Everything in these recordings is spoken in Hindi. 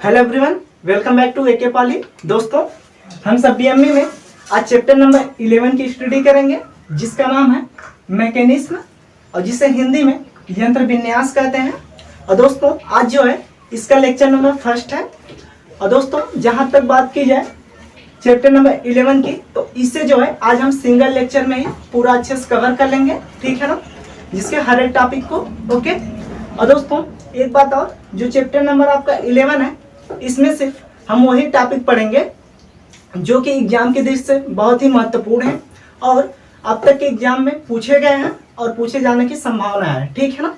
Hello everyone, welcome back to AK Pali. दोस्तों, हम सब बीएमई में आज चैप्टर नंबर 11 की स्टडी करेंगे, जिसका नाम है मैकेनिज्म और जिसे हिंदी में यंत्र विन्यास कहते हैं। और दोस्तों, आज जो है इसका लेक्चर नंबर फर्स्ट है। और दोस्तों, जहां तक बात की जाए चैप्टर नंबर 11 की, तो इसे जो है आज हम सिंगल लेक्चर में ही पूरा अच्छे से कवर कर लेंगे, ठीक है ना, जिसके हर एक टॉपिक को। ओके। और दोस्तों, एक बात और, जो चैप्टर नंबर आपका 11 है, इसमें सिर्फ हम वही टॉपिक पढ़ेंगे जो कि एग्जाम की दृष्टि से बहुत ही महत्वपूर्ण है और अब तक के एग्जाम में पूछे गए हैं और पूछे जाने की संभावना है, ठीक है ना।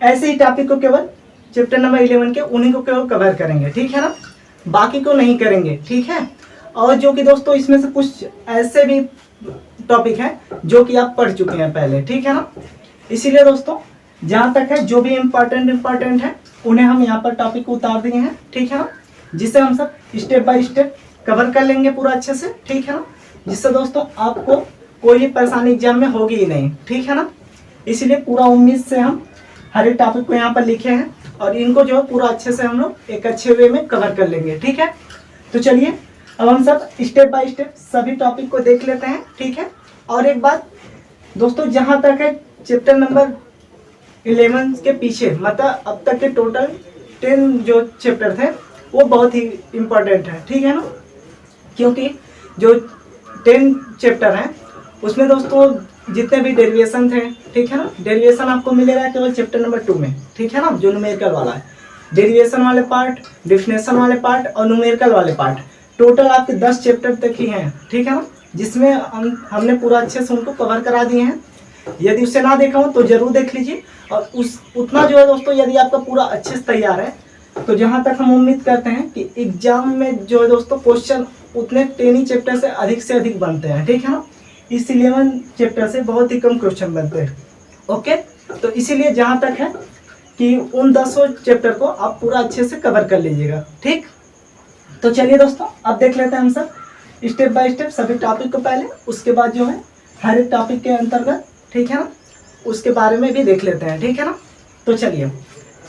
ऐसे ही टॉपिक को केवल चैप्टर नंबर 11 के उन्हीं को केवल कवर करेंगे, ठीक है ना, बाकी को नहीं करेंगे, ठीक है। और जो कि दोस्तों इसमें से कुछ ऐसे भी टॉपिक हैं जो कि आप पढ़ चुके हैं पहले, ठीक है ना। इसीलिए दोस्तों, जहाँ तक है जो भी इम्पोर्टेंट है उन्हें हम यहाँ पर टॉपिक को उतार दिए हैं, ठीक है ना, जिसे हम सब स्टेप बाय स्टेप कवर कर लेंगे पूरा अच्छे से, ठीक है ना, जिससे दोस्तों आपको कोई भी परेशानी एग्जाम में होगी ही नहीं, ठीक है ना। इसीलिए पूरा उम्मीद से हम हर एक टॉपिक को यहाँ पर लिखे हैं और इनको जो है पूरा अच्छे से हम लोग एक अच्छे वे में कवर कर लेंगे, ठीक है। तो चलिए अब हम सब स्टेप बाय स्टेप सभी टॉपिक को देख लेते हैं, ठीक है। और एक बात दोस्तों, जहाँ तक है चैप्टर नंबर 11 के पीछे, मतलब अब तक के टोटल 10 जो चैप्टर थे वो बहुत ही इम्पोर्टेंट है, ठीक है ना, क्योंकि जो 10 चैप्टर हैं उसमें दोस्तों जितने भी डेरिवेशन थे, ठीक है ना, डेरिवेशन आपको मिलेगा केवल चैप्टर नंबर 2 में, ठीक है ना, जो न्यूमेरिकल वाला है। डेरिवेशन वाले पार्ट, डेफिनेशन वाले पार्ट और न्यूमेरिकल वाले पार्ट टोटल आपके 10 चैप्टर तक ही हैं, ठीक है ना, जिसमें हमने पूरा अच्छे से उनको कवर करा दिए हैं। यदि उसे ना देखा हो तो जरूर देख लीजिए। और उतना जो है दोस्तों, यदि आपका पूरा अच्छे से तैयार है तो जहां तक हम उम्मीद करते हैं कि एग्जाम में जो है दोस्तों क्वेश्चन उतने 10 चैप्टर से अधिक बनते हैं, ठीक है ना। इस 11 चैप्टर से बहुत ही कम क्वेश्चन बनते हैं। ओके। तो इसीलिए जहां तक है कि उन 10 चैप्टर को आप पूरा अच्छे से कवर कर लीजिएगा, ठीक। तो चलिए दोस्तों, अब देख लेते हैं हम सब स्टेप बाय स्टेप सभी टॉपिक को पहले, उसके बाद जो है हर एक टॉपिक के अंतर्गत, ठीक है ना, उसके बारे में भी देख लेते हैं, ठीक है ना। तो चलिए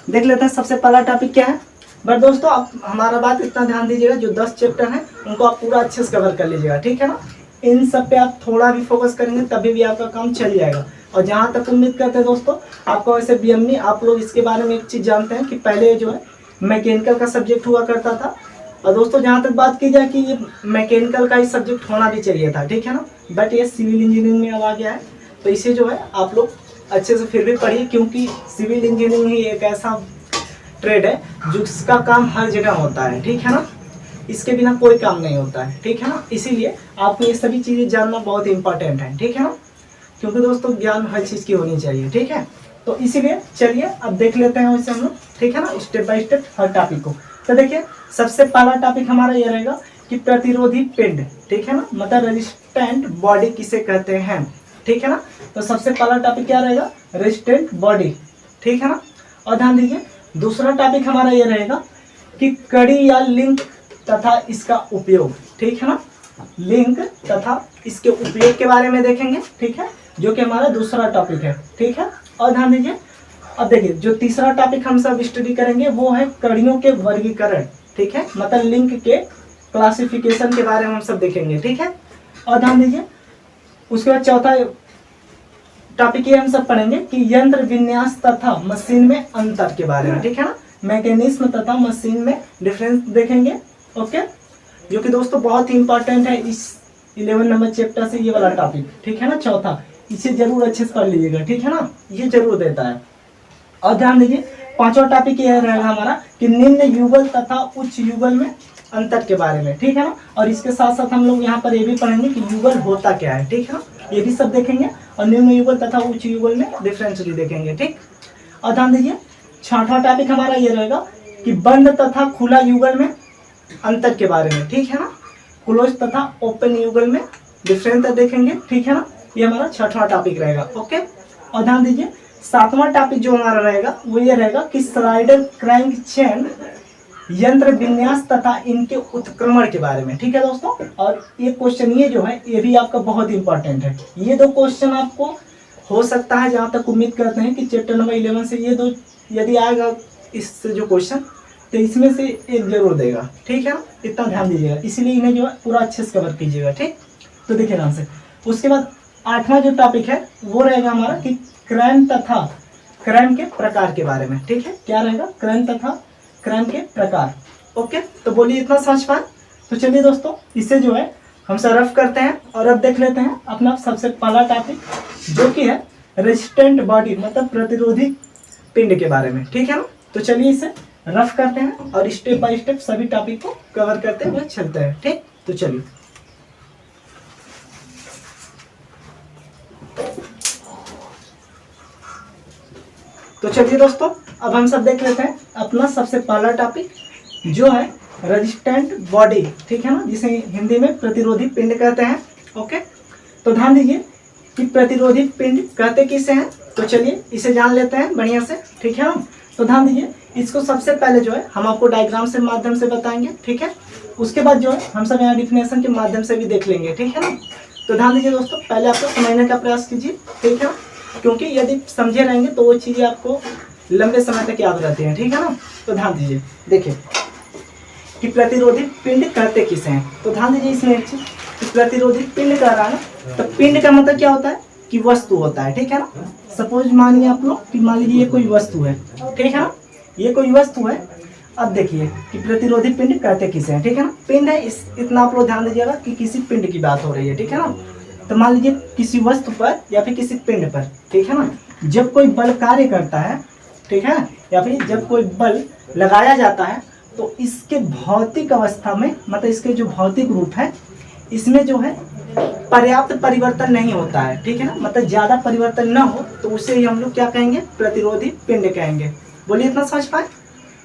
देख लेते हैं सबसे पहला टॉपिक क्या है। बट दोस्तों, आप हमारा बात इतना ध्यान दीजिएगा, जो 10 चैप्टर हैं उनको आप पूरा अच्छे से कवर कर लीजिएगा, ठीक है ना। इन सब पे आप थोड़ा भी फोकस करेंगे तभी भी आपका काम चल जाएगा। और जहाँ तक उम्मीद करते हैं दोस्तों, आपको वैसे बीएमई आप लोग इसके बारे में एक चीज़ जानते हैं कि पहले जो है मैकेनिकल का सब्जेक्ट हुआ करता था। और दोस्तों, जहाँ तक बात की जाए कि ये मैकेनिकल का ही सब्जेक्ट होना भी चाहिए था, ठीक है ना, बट ये सिविल इंजीनियरिंग में अब आ गया है। तो इसे जो है आप लोग अच्छे से फिर भी पढ़िए, क्योंकि सिविल इंजीनियरिंग ही एक ऐसा ट्रेड है जिसका काम हर जगह होता है, ठीक है ना, इसके बिना कोई काम नहीं होता है, ठीक है ना। इसीलिए आपको ये सभी चीज़ें जानना बहुत इंपॉर्टेंट है, ठीक है ना, क्योंकि दोस्तों ज्ञान हर चीज़ की होनी चाहिए, ठीक है। तो इसीलिए चलिए अब देख लेते हैं वैसे हम लोग, ठीक है ना, step by step her topic को। तो देखिए, सबसे पहला टॉपिक हमारा ये रहेगा कि प्रतिरोधी पिंड, ठीक है ना, मतलब रेजिस्टेंट बॉडी किसे कहते हैं, ठीक है ना। तो सबसे पहला टॉपिक क्या रहेगा, रेजिस्टेंट बॉडी, ठीक है ना। और ध्यान दीजिए, दूसरा टॉपिक हमारा ये रहेगा कि कड़ी या लिंक तथा इसका उपयोग, ठीक है ना, लिंक तथा इसके उपयोग के बारे में देखेंगे, ठीक है, जो कि हमारा दूसरा टॉपिक है, ठीक है। और ध्यान दीजिए, अब देखिए जो तीसरा टॉपिक हम सब स्टडी करेंगे वो है कड़ियों के वर्गीकरण, ठीक है, मतलब लिंक के क्लासिफिकेशन के बारे में हम सब देखेंगे, ठीक है। और ध्यान दीजिए, उसके बाद चौथा टॉपिक ये हम सब पढ़ेंगे कि यंत्र विन्यास तथा मशीन में अंतर के बारे में, ठीक है ना, मैकेनिज्म तथा मशीन में डिफरेंस देखेंगे। ओके, जो कि दोस्तों बहुत ही इंपॉर्टेंट है इस 11 नंबर चैप्टर से, ये वाला टॉपिक, ठीक है ना, चौथा, इसे जरूर अच्छे से पढ़ लीजिएगा, ठीक है ना, ये जरूर देता है। और ध्यान दीजिए, पांचवा टॉपिक ये रहेगा हमारा कि निम्न युगल तथा उच्च युगल में अंतर के बारे में, ठीक है ना। और इसके साथ साथ हम लोग यहाँ पर ये भी पढ़ेंगे कि युगल होता क्या है, ठीक है ना, ये भी सब देखेंगे। और निम्न युगल तथा उच्च युगल में डिफरेंस भी देखेंगे, ठीक। और ध्यान दीजिए, छठवां टॉपिक हमारा ये रहेगा कि बंद तथा खुला युगल में अंतर के बारे में, ठीक है ना, क्लोज तथा ओपन युगल में डिफरेंस देखेंगे, ठीक है ना, ये हमारा छठवां टॉपिक रहेगा। ओके। और ध्यान दीजिए, सातवां टॉपिक जो हमारा रहेगा वो ये रहेगा कि स्लाइडर क्रैंक चेन यंत्र विन्यास तथा इनके उत्क्रमण के बारे में, ठीक है दोस्तों। और ये क्वेश्चन ये जो है ये भी आपका बहुत इंपॉर्टेंट है। ये दो क्वेश्चन आपको हो सकता है, जहाँ तक उम्मीद करते हैं कि चैप्टर नंबर 11 से ये दो यदि आएगा इससे जो क्वेश्चन, तो इसमें से एक जरूर देगा, ठीक है ना, इतना ध्यान दीजिएगा, इसीलिए इन्हें जो है पूरा अच्छे से कवर कीजिएगा, ठीक। तो देखिए ध्यान से, उसके बाद 8वां जो टॉपिक है वो रहेगा हमारा कि क्राइम तथा क्राइम के प्रकार के बारे में, ठीक है। क्या रहेगा? क्राइम तथा क्राइम के प्रकार। ओके, तो बोलिए इतना समझ पाए। तो चलिए दोस्तों, इसे जो है हम सब रफ करते हैं और अब देख लेते हैं अपना सबसे पहला टॉपिक, जो कि है रेजिस्टेंट बॉडी, मतलब प्रतिरोधी पिंड के बारे में, ठीक है ना। तो चलिए इसे रफ करते हैं और स्टेप बाय स्टेप सभी टॉपिक को कवर करते हुए चलते हैं, ठीक। तो चलिए, तो चलिए दोस्तों, अब हम सब देख लेते हैं अपना सबसे पहला टॉपिक, जो है रेजिस्टेंट बॉडी, ठीक है ना, जिसे हिंदी में प्रतिरोधी पिंड कहते हैं। ओके, तो ध्यान दीजिए कि प्रतिरोधी पिंड कहते किसे हैं। तो चलिए इसे जान लेते हैं बढ़िया से, ठीक है ना। तो ध्यान दीजिए, इसको सबसे पहले जो है हम आपको डायग्राम से माध्यम से बताएंगे, ठीक है। उसके बाद जो है हम सब यहाँ डिफिनेशन के माध्यम से भी देख लेंगे, ठीक है ना। तो ध्यान दीजिए दोस्तों, पहले आपको समझने का प्रयास कीजिए, ठीक है ना, क्योंकि यदि समझे रहेंगे तो वो चीज़ें आपको लंबे समय तक याद रहती हैं, ठीक है ना। तो ध्यान दीजिए, देखिए कि प्रतिरोधी पिंड कहते किसे हैं। तो ध्यान दीजिए इसमें एक चीज कि प्रतिरोधी पिंड कह रहा है ना, तो पिंड का मतलब क्या होता है कि वस्तु होता है, ठीक है ना। सपोज मानिए आप लोग कि मान लीजिए ये कोई वस्तु है, ठीक है ना, ये कोई वस्तु है। अब देखिए कि प्रतिरोधी पिंड कहते किसे हैं, ठीक है ना। पिंड है, इतना आप लोग ध्यान दीजिएगा कि किसी पिंड की बात हो रही है, ठीक है ना। तो मान लीजिए किसी वस्तु पर या फिर किसी पिंड पर, ठीक है ना, जब कोई बल कार्य करता है, ठीक है, या फिर जब कोई बल लगाया जाता है, तो इसके भौतिक अवस्था में, मतलब इसके जो भौतिक रूप है, इसमें जो है पर्याप्त परिवर्तन नहीं होता है, ठीक है ना, मतलब ज्यादा परिवर्तन न हो तो उसे ही हम लोग क्या कहेंगे, प्रतिरोधी पिंड कहेंगे। बोलिए इतना समझ पाए।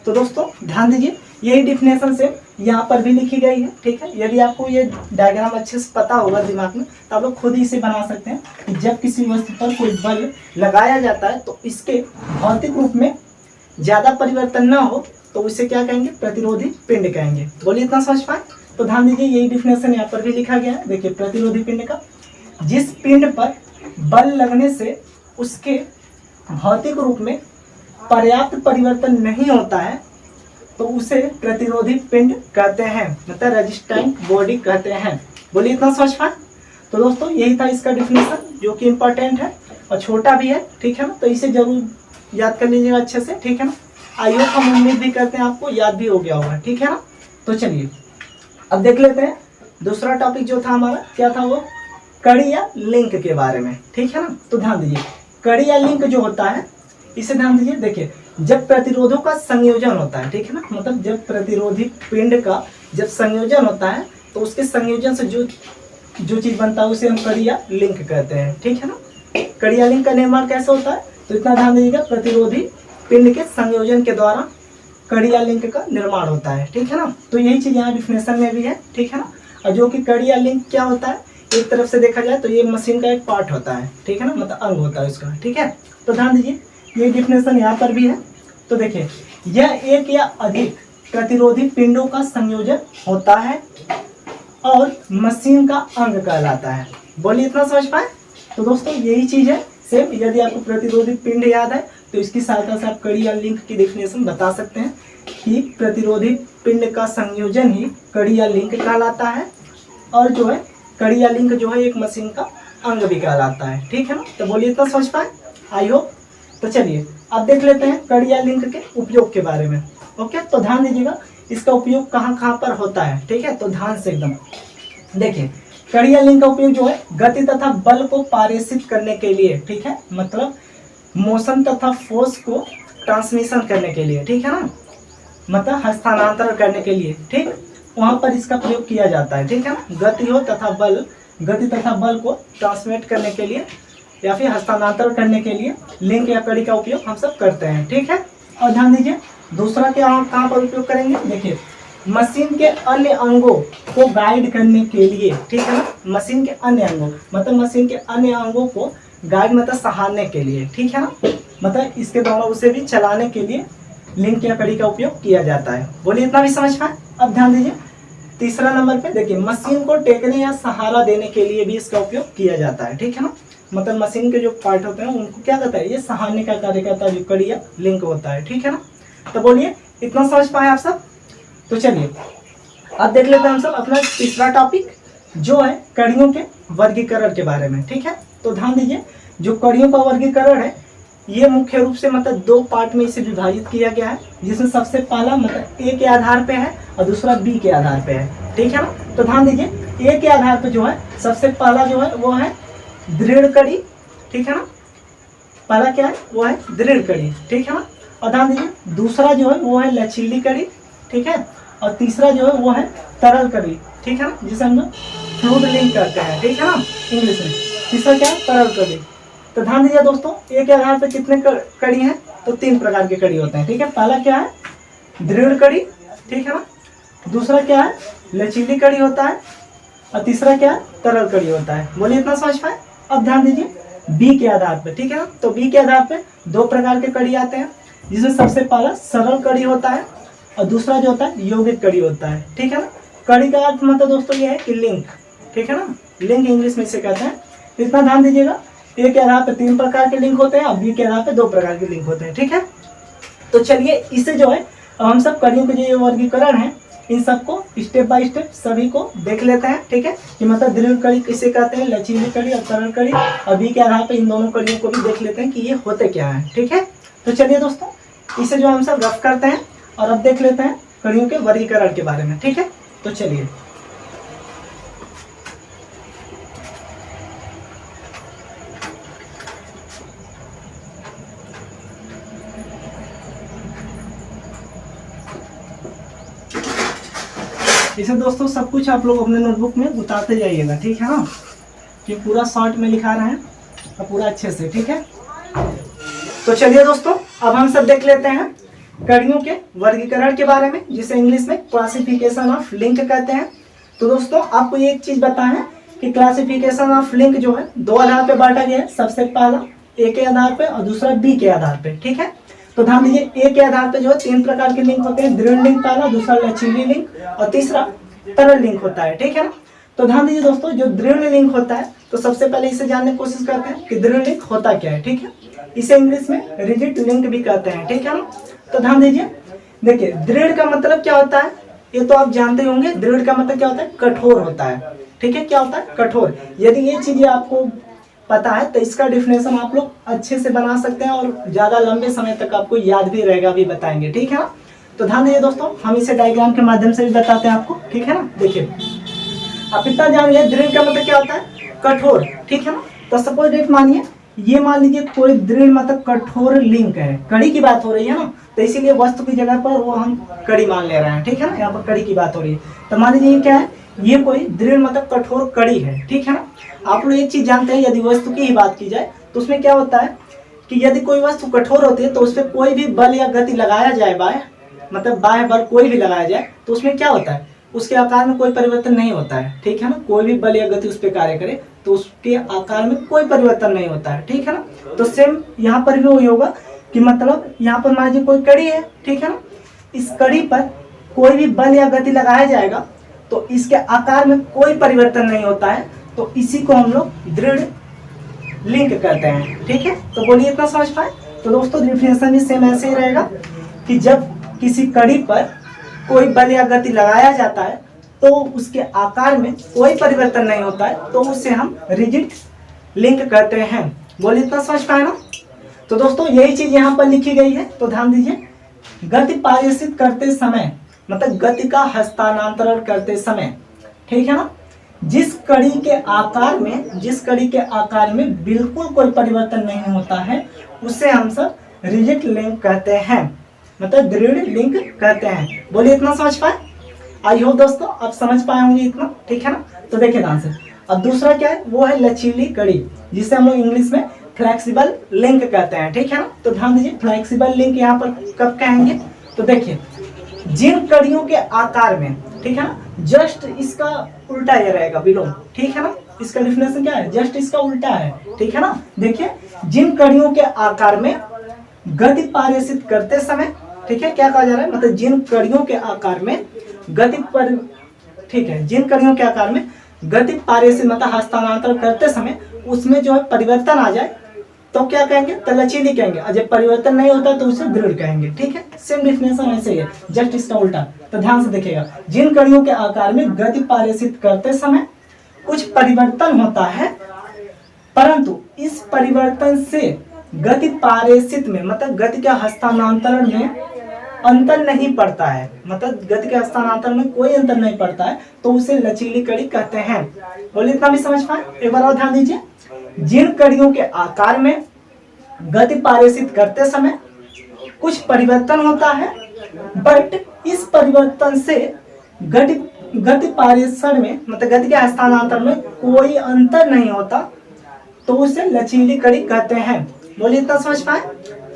तो दोस्तों ध्यान दीजिए, यही डिफिनेशन से यहाँ पर भी लिखी गई है, ठीक है। यदि आपको ये डायग्राम अच्छे से पता होगा दिमाग में, तो आप लोग खुद ही इसे बना सकते हैं कि जब किसी वस्तु पर कोई बल लगाया जाता है तो इसके भौतिक रूप में ज्यादा परिवर्तन न हो तो उसे क्या कहेंगे, प्रतिरोधी पिंड कहेंगे। बोलिए इतना समझ पाए। तो ध्यान दीजिए, यही डिफिनेशन यहाँ पर भी लिखा गया है। देखिए प्रतिरोधी पिंड का, जिस पिंड पर बल लगने से उसके भौतिक रूप में पर्याप्त परिवर्तन नहीं होता है तो उसे प्रतिरोधी पिंड कहते हैं, मतलब रेजिस्टेंट बॉडी कहते हैं। बोलिए इतना समझ पाए। तो दोस्तों यही था इसका डिफिनेशन, जो कि इम्पोर्टेंट है और छोटा भी है, ठीक है ना। तो इसे जरूर याद कर लीजिएगा अच्छे से, ठीक है ना। आई होप, हम उम्मीद भी करते हैं आपको याद भी हो गया होगा, ठीक है ना। तो चलिए अब देख लेते हैं दूसरा टॉपिक जो था हमारा, क्या था वो, कड़ी या लिंक के बारे में, ठीक है ना। तो ध्यान दीजिए, कड़ी या लिंक जो होता है, इसे ध्यान दीजिए। देखिए जब प्रतिरोधों का संयोजन होता है, ठीक है ना, मतलब जब प्रतिरोधी पिंड का जब संयोजन होता है तो उसके संयोजन से जो चीज बनता है उसे हम कड़ी या लिंक कहते हैं, ठीक है ना। कड़ी या लिंक का निर्माण कैसे होता है, तो इतना ध्यान दीजिएगा, प्रतिरोधी पिंड के संयोजन के द्वारा कड़ी या लिंक का निर्माण होता है, ठीक है ना। तो यही चीज यहाँ डिफिनेशन में भी है, ठीक है ना। और जो कि कड़ी या लिंक क्या होता है, एक तरफ से देखा जाए तो ये मशीन का एक पार्ट होता है, ठीक है ना, मतलब अंग होता है उसका, ठीक है। तो ध्यान दीजिए, ये डिफिनेशन यहाँ पर भी है। तो देखिए, यह एक या अधिक प्रतिरोधी पिंडों का संयोजन होता है और मशीन का अंग कहलाता है। बोलिए इतना समझ पाए। तो दोस्तों यही चीज है सेम। यदि आपको प्रतिरोधी पिंड याद है तो इसकी सहायता से आप कड़ी या लिंक की डेफिनेशन बता सकते हैं कि प्रतिरोधी पिंड का संयोजन ही कड़ी या लिंक कहलाता है, और जो है कड़ी या लिंक जो है एक मशीन का अंग भी कहलाता है, ठीक है ना। तो बोलिए इतना समझ पाए, आई होप। तो चलिए अब देख लेते हैं कड़ी या लिंक के उपयोग के बारे में। ओके, तो ध्यान दीजिएगा इसका उपयोग कहाँ कहाँ पर होता है, ठीक है। तो ध्यान से एकदम देखिए, कड़ी या लिंक का उपयोग जो है गति तथा बल को पारेषित करने के लिए, ठीक है, मतलब मोशन तथा फोर्स को ट्रांसमिशन करने के लिए, ठीक है ना, मतलब हस्तांतरण करने के लिए, ठीक, वहां पर इसका प्रयोग किया जाता है, ठीक है ना। गति हो तथा बल, गति तथा बल को ट्रांसमिट करने के लिए या फिर हस्तांतरण करने के लिए लिंक या कड़ी का उपयोग हम सब करते हैं, ठीक है। और ध्यान दीजिए दूसरा क्या हम कहाँ पर उपयोग करेंगे, देखिए मशीन के अन्य अंगों को गाइड करने के लिए, ठीक है ना, मशीन के अन्य अंगों, मतलब मशीन के अन्य अंगों को गाइड मतलब सहारने के लिए, ठीक है ना, मतलब इसके द्वारा उसे भी चलाने के लिए लिंक या कड़ी का उपयोग किया जाता है। बोलिए इतना भी समझ पाए। अब ध्यान दीजिए तीसरा नंबर पे, देखिए मशीन को टेकने या सहारा देने के लिए भी इसका उपयोग किया जाता है, ठीक है ना, मतलब मशीन के जो पार्ट होते हैं उनको क्या कहता है, ये सहारने का कार्य करता है, जो कड़ी या लिंक होता है, ठीक है ना। तो बोलिए इतना समझ पाए आप सब? तो चलिए अब देख लेते हैं हम सब अपना तीसरा टॉपिक, जो है कड़ियों के वर्गीकरण के बारे में। ठीक है, तो ध्यान दीजिए, जो कड़ियों का वर्गीकरण है ये मुख्य रूप से मतलब दो पार्ट में इसे विभाजित किया गया है, जिसमें सबसे पहला मतलब ए के आधार पे है और दूसरा बी के आधार पे है। ठीक है ना, तो ध्यान दीजिए, ए के आधार पे जो है सबसे पहला जो है वो है दृढ़ कड़ी। ठीक है ना, पहला क्या है वो है दृढ़ कड़ी। ठीक है ना, और ध्यान दीजिए दूसरा जो है वो है लचीली कड़ी। ठीक है, और तीसरा जो है वो है तरल कड़ी। ठीक है ना, जिसे हम लोग फ्लूइड लिंक करते हैं। ठीक है ना, इंग्लिश में तीसरा क्या है तरल कड़ी। तो ध्यान दीजिए दोस्तों, ए के आधार पे कितने कड़ी हैं? तो 3 प्रकार के कड़ी होते हैं। ठीक है, पहला क्या है दृढ़ कड़ी। ठीक है ना, दूसरा क्या है लचीली कड़ी होता है, और तीसरा क्या है तरल कड़ी होता है। बोलिए इतना समझ पाए? अब ध्यान दीजिए बी के आधार पे। ठीक है ना, तो बी के आधार पे 2 प्रकार के कड़ी आते हैं, जिसमें सबसे पहला सरल कड़ी होता है और दूसरा जो होता है यौगिक कड़ी होता है। ठीक है ना, कड़ी का अर्थ मतलब दोस्तों ये है कि लिंक। ठीक है ना, लिंक इंग्लिश में इसे कहते हैं। तो इतना ध्यान दीजिएगा, ए के आधार पे 3 प्रकार के लिंक होते हैं और बी के आधार पे 2 प्रकार के लिंक होते हैं। ठीक है, तो चलिए इसे जो है अब हम सब कड़ियों के जो वर्गीकरण है इन सबको स्टेप बाय स्टेप सभी को देख लेते हैं। ठीक है, कि मतलब दृढ़ कड़ी किसे कहते हैं, लचीली कड़ी और तरल कड़ी, और बी के आधार पे इन दोनों कड़ियों को भी देख लेते हैं कि ये होते क्या है। ठीक है, तो चलिए दोस्तों इसे जो हम सब रफ करते हैं और अब देख लेते हैं कड़ियों के वर्गीकरण के बारे में। ठीक है, तो चलिए इसे दोस्तों सब कुछ आप लोग अपने नोटबुक में उतारते जाइएगा। ठीक है ना, कि पूरा शॉर्ट में लिखा रहे हैं और पूरा अच्छे से। ठीक है, तो चलिए दोस्तों अब हम सब देख लेते हैं कड़ियों के वर्गीकरण के बारे में, जिसे इंग्लिश में क्लासिफिकेशन ऑफ लिंक कहते हैं। तो दोस्तों आपको ये एक चीज बताएं कि क्लासिफिकेशन ऑफ लिंक जो है 2 आधार पे बांटा गया है। सबसे पहला ए के आधार पे और दूसरा बी के आधार पे। ठीक है, तो ध्यान दीजिए ए के आधार पे जो है 3 प्रकार के लिंक होते हैं, दृढ़ लिंक पहला, दूसरा लचीली लिंक और तीसरा तरल लिंक होता है। ठीक है ना, तो ध्यान दीजिए दोस्तों, जो दृढ़ लिंक होता है तो सबसे पहले इसे जानने की कोशिश करते हैं कि दृढ़ लिंक होता क्या है। ठीक है, इसे इंग्लिश में रिजिड लिंक भी कहते हैं। ठीक है ना, तो ध्यान दीजिए, देखिए दृढ़ का मतलब क्या होता है ये तो आप जानते होंगे। दृढ़ का मतलब क्या होता है कठोर होता है। ठीक है, क्या होता है कठोर। यदि ये चीजें आपको पता है तो इसका डिफिनेशन आप लोग अच्छे से बना सकते हैं और ज्यादा लंबे समय तक आपको याद भी रहेगा, भी बताएंगे। ठीक है ना, तो ध्यान दीजिए दोस्तों, हम इसे डायग्राम के माध्यम से भी बताते हैं आपको। ठीक है ना, देखिए आप इतना जान लिया दृढ़ का मतलब क्या होता है कठोर। ठीक है ना, तो सपोज डेट मानिए ये मान लीजिए कोई दृढ़ मतलब कठोर लिंक है, कड़ी की बात हो रही है ना, तो इसीलिए वस्तु की जगह पर वो हम कड़ी मान ले रहे हैं। ठीक है ना, यहाँ पर कड़ी की बात हो रही है, तो मान लीजिए ये क्या है, ये कोई दृढ़ मतलब कठोर कड़ी है। ठीक है ना, आप लोग एक चीज जानते हैं, यदि वस्तु की ही बात की जाए तो उसमें क्या होता है कि यदि कोई वस्तु कठोर होती है तो उस पर कोई भी बल या गति लगाया जाए, मतलब बाह्य बल कोई भी लगाया जाए तो उसमें क्या होता है, उसके आकार में कोई परिवर्तन नहीं होता है। ठीक है ना, कोई भी बल या गति उस पर कार्य करे तो उसके आकार में कोई परिवर्तन नहीं होता है। ठीक है ना, तो सेम यहाँ पर भी वही होगा कि मतलब यहाँ पर मान लीजिए कोई कड़ी है। ठीक है ना, इस कड़ी पर कोई भी बल या गति लगाया जाएगा तो इसके आकार में कोई परिवर्तन नहीं होता है, तो इसी को हम लोग दृढ़ लिंक कहते हैं। ठीक है, तो बोलिए इतना समझ पाए? तो दोस्तों डिफिनेशन भी सेम ऐसे ही रहेगा कि जब किसी कड़ी पर कोई बल या गति लगाया जाता है तो उसके आकार में कोई परिवर्तन नहीं होता है, तो उसे हम रिजिड लिंक कहते हैं। बोलिए इतना समझ पाए ना? तो दोस्तों यही चीज यहाँ पर लिखी गई है, तो ध्यान दीजिए, गति पारिषित करते समय मतलब गति का हस्तांतरण करते समय, ठीक है ना, जिस कड़ी के आकार में बिल्कुल कोई परिवर्तन नहीं होता है उसे हम सब रिजिड लिंक कहते हैं, मतलब दृढ़ लिंक कहते हैं। बोलिए इतना समझ पाए? आई होप दोस्तों आप समझ पाए होंगे इतना। ठीक है ना, तो देखिए ध्यान से। अब दूसरा क्या है, वो है लचीली कड़ी, जिसे हम लोग इंग्लिश में फ्लेक्सिबल लिंक कहते हैं। ठीक है ना, तो ध्यान दीजिए फ्लेक्सिबल लिंक यहाँ पर कब कहेंगे, तो देखिए जिन कड़ियों के आकार में, ठीक है ना, जस्ट इसका उल्टा ये रहेगा बिलोंग। ठीक है ना, इसका डिफिनेशन क्या है, जस्ट इसका उल्टा है। ठीक है ना, देखिए जिन कड़ियों के आकार में गति पारिषित करते समय, ठीक है, क्या कहा जा रहा है, मतलब जिन कड़ियों के आकार में गति पर, ठीक है, जिन कड़ियों के आकार में गति पारिषित मतलब हस्तांतरण करते समय उसमें जो है परिवर्तन आ जाए, तो क्या कहेंगे, तो लचीली कहेंगे, और जब परिवर्तन नहीं होता तो उसे दृढ़ कहेंगे। ठीक है, सेम डिफिनेशन ऐसे ही है, जस्ट इसका उल्टा। तो ध्यान से देखिएगा, जिन कणियों के आकार में गति पारेषित करते समय कुछ परिवर्तन होता है, परंतु इस परिवर्तन से गति पारेषित में मतलब गति के हस्तांतरण में अंतर नहीं पड़ता है, मतलब गति के हस्तांतरण में कोई अंतर नहीं पड़ता है, तो उसे लचीली कड़ी कहते हैं। बोलिए, इतना भी समझ पाए? एक बार और ध्यान दीजिए, जिन कड़ियों के आकार में गति पारेषित करते समय कुछ परिवर्तन होता है, बट इस परिवर्तन से गति पारेषण में मतलब गति के हस्तांतरण में कोई अंतर नहीं होता, तो उसे लचीली कड़ी कहते हैं। बोलिए, इतना समझ पाए?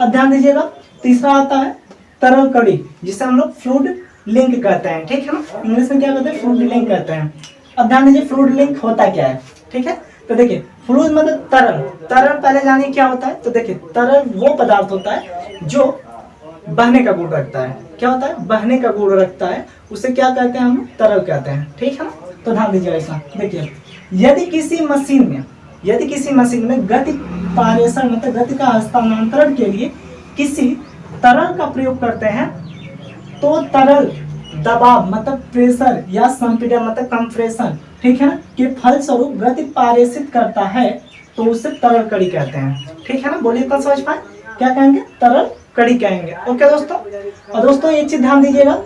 अब ध्यान दीजिएगा, तीसरा आता है तरल कड़ी, जिसे हम लोग फ्लूइड लिंक कहते हैं। ठीक है ना, इंग्लिश में क्या कहते हैं, फ्लूइड लिंक कहते हैं। अब ध्यान दीजिए, फ्लूइड लिंक होता क्या है? ठीक है, तो देखिए, फ्लूइड मतलब तरल। तरल पहले जानिए क्या होता है, तो देखिए, तरल वो पदार्थ होता है जो बहने का गुण रखता है। क्या होता है? बहने का गुण रखता है, उसे क्या कहते हैं हम? तरल कहते हैं। ठीक है ना, तो ध्यान दीजिएगा इसका। देखिए, यदि किसी मशीन में गति पारेषण मतलब गति का हस्तांतरण के लिए किसी तरल का प्रयोग करते हैं, तो तरल दबाव मतलब प्रेशर या संपीड़न मतलब कंप्रेशन, ठीक है ना, के फलस्वरूप गति पारेषित करता है, तो उसे तरल कड़ी कहते हैं। ठीक है ना, बोलिए, इतना समझ पाए? क्या कहेंगे? तरल कड़ी कहेंगे। ओके दोस्तों, और दोस्तों एक चीज ध्यान दीजिएगा,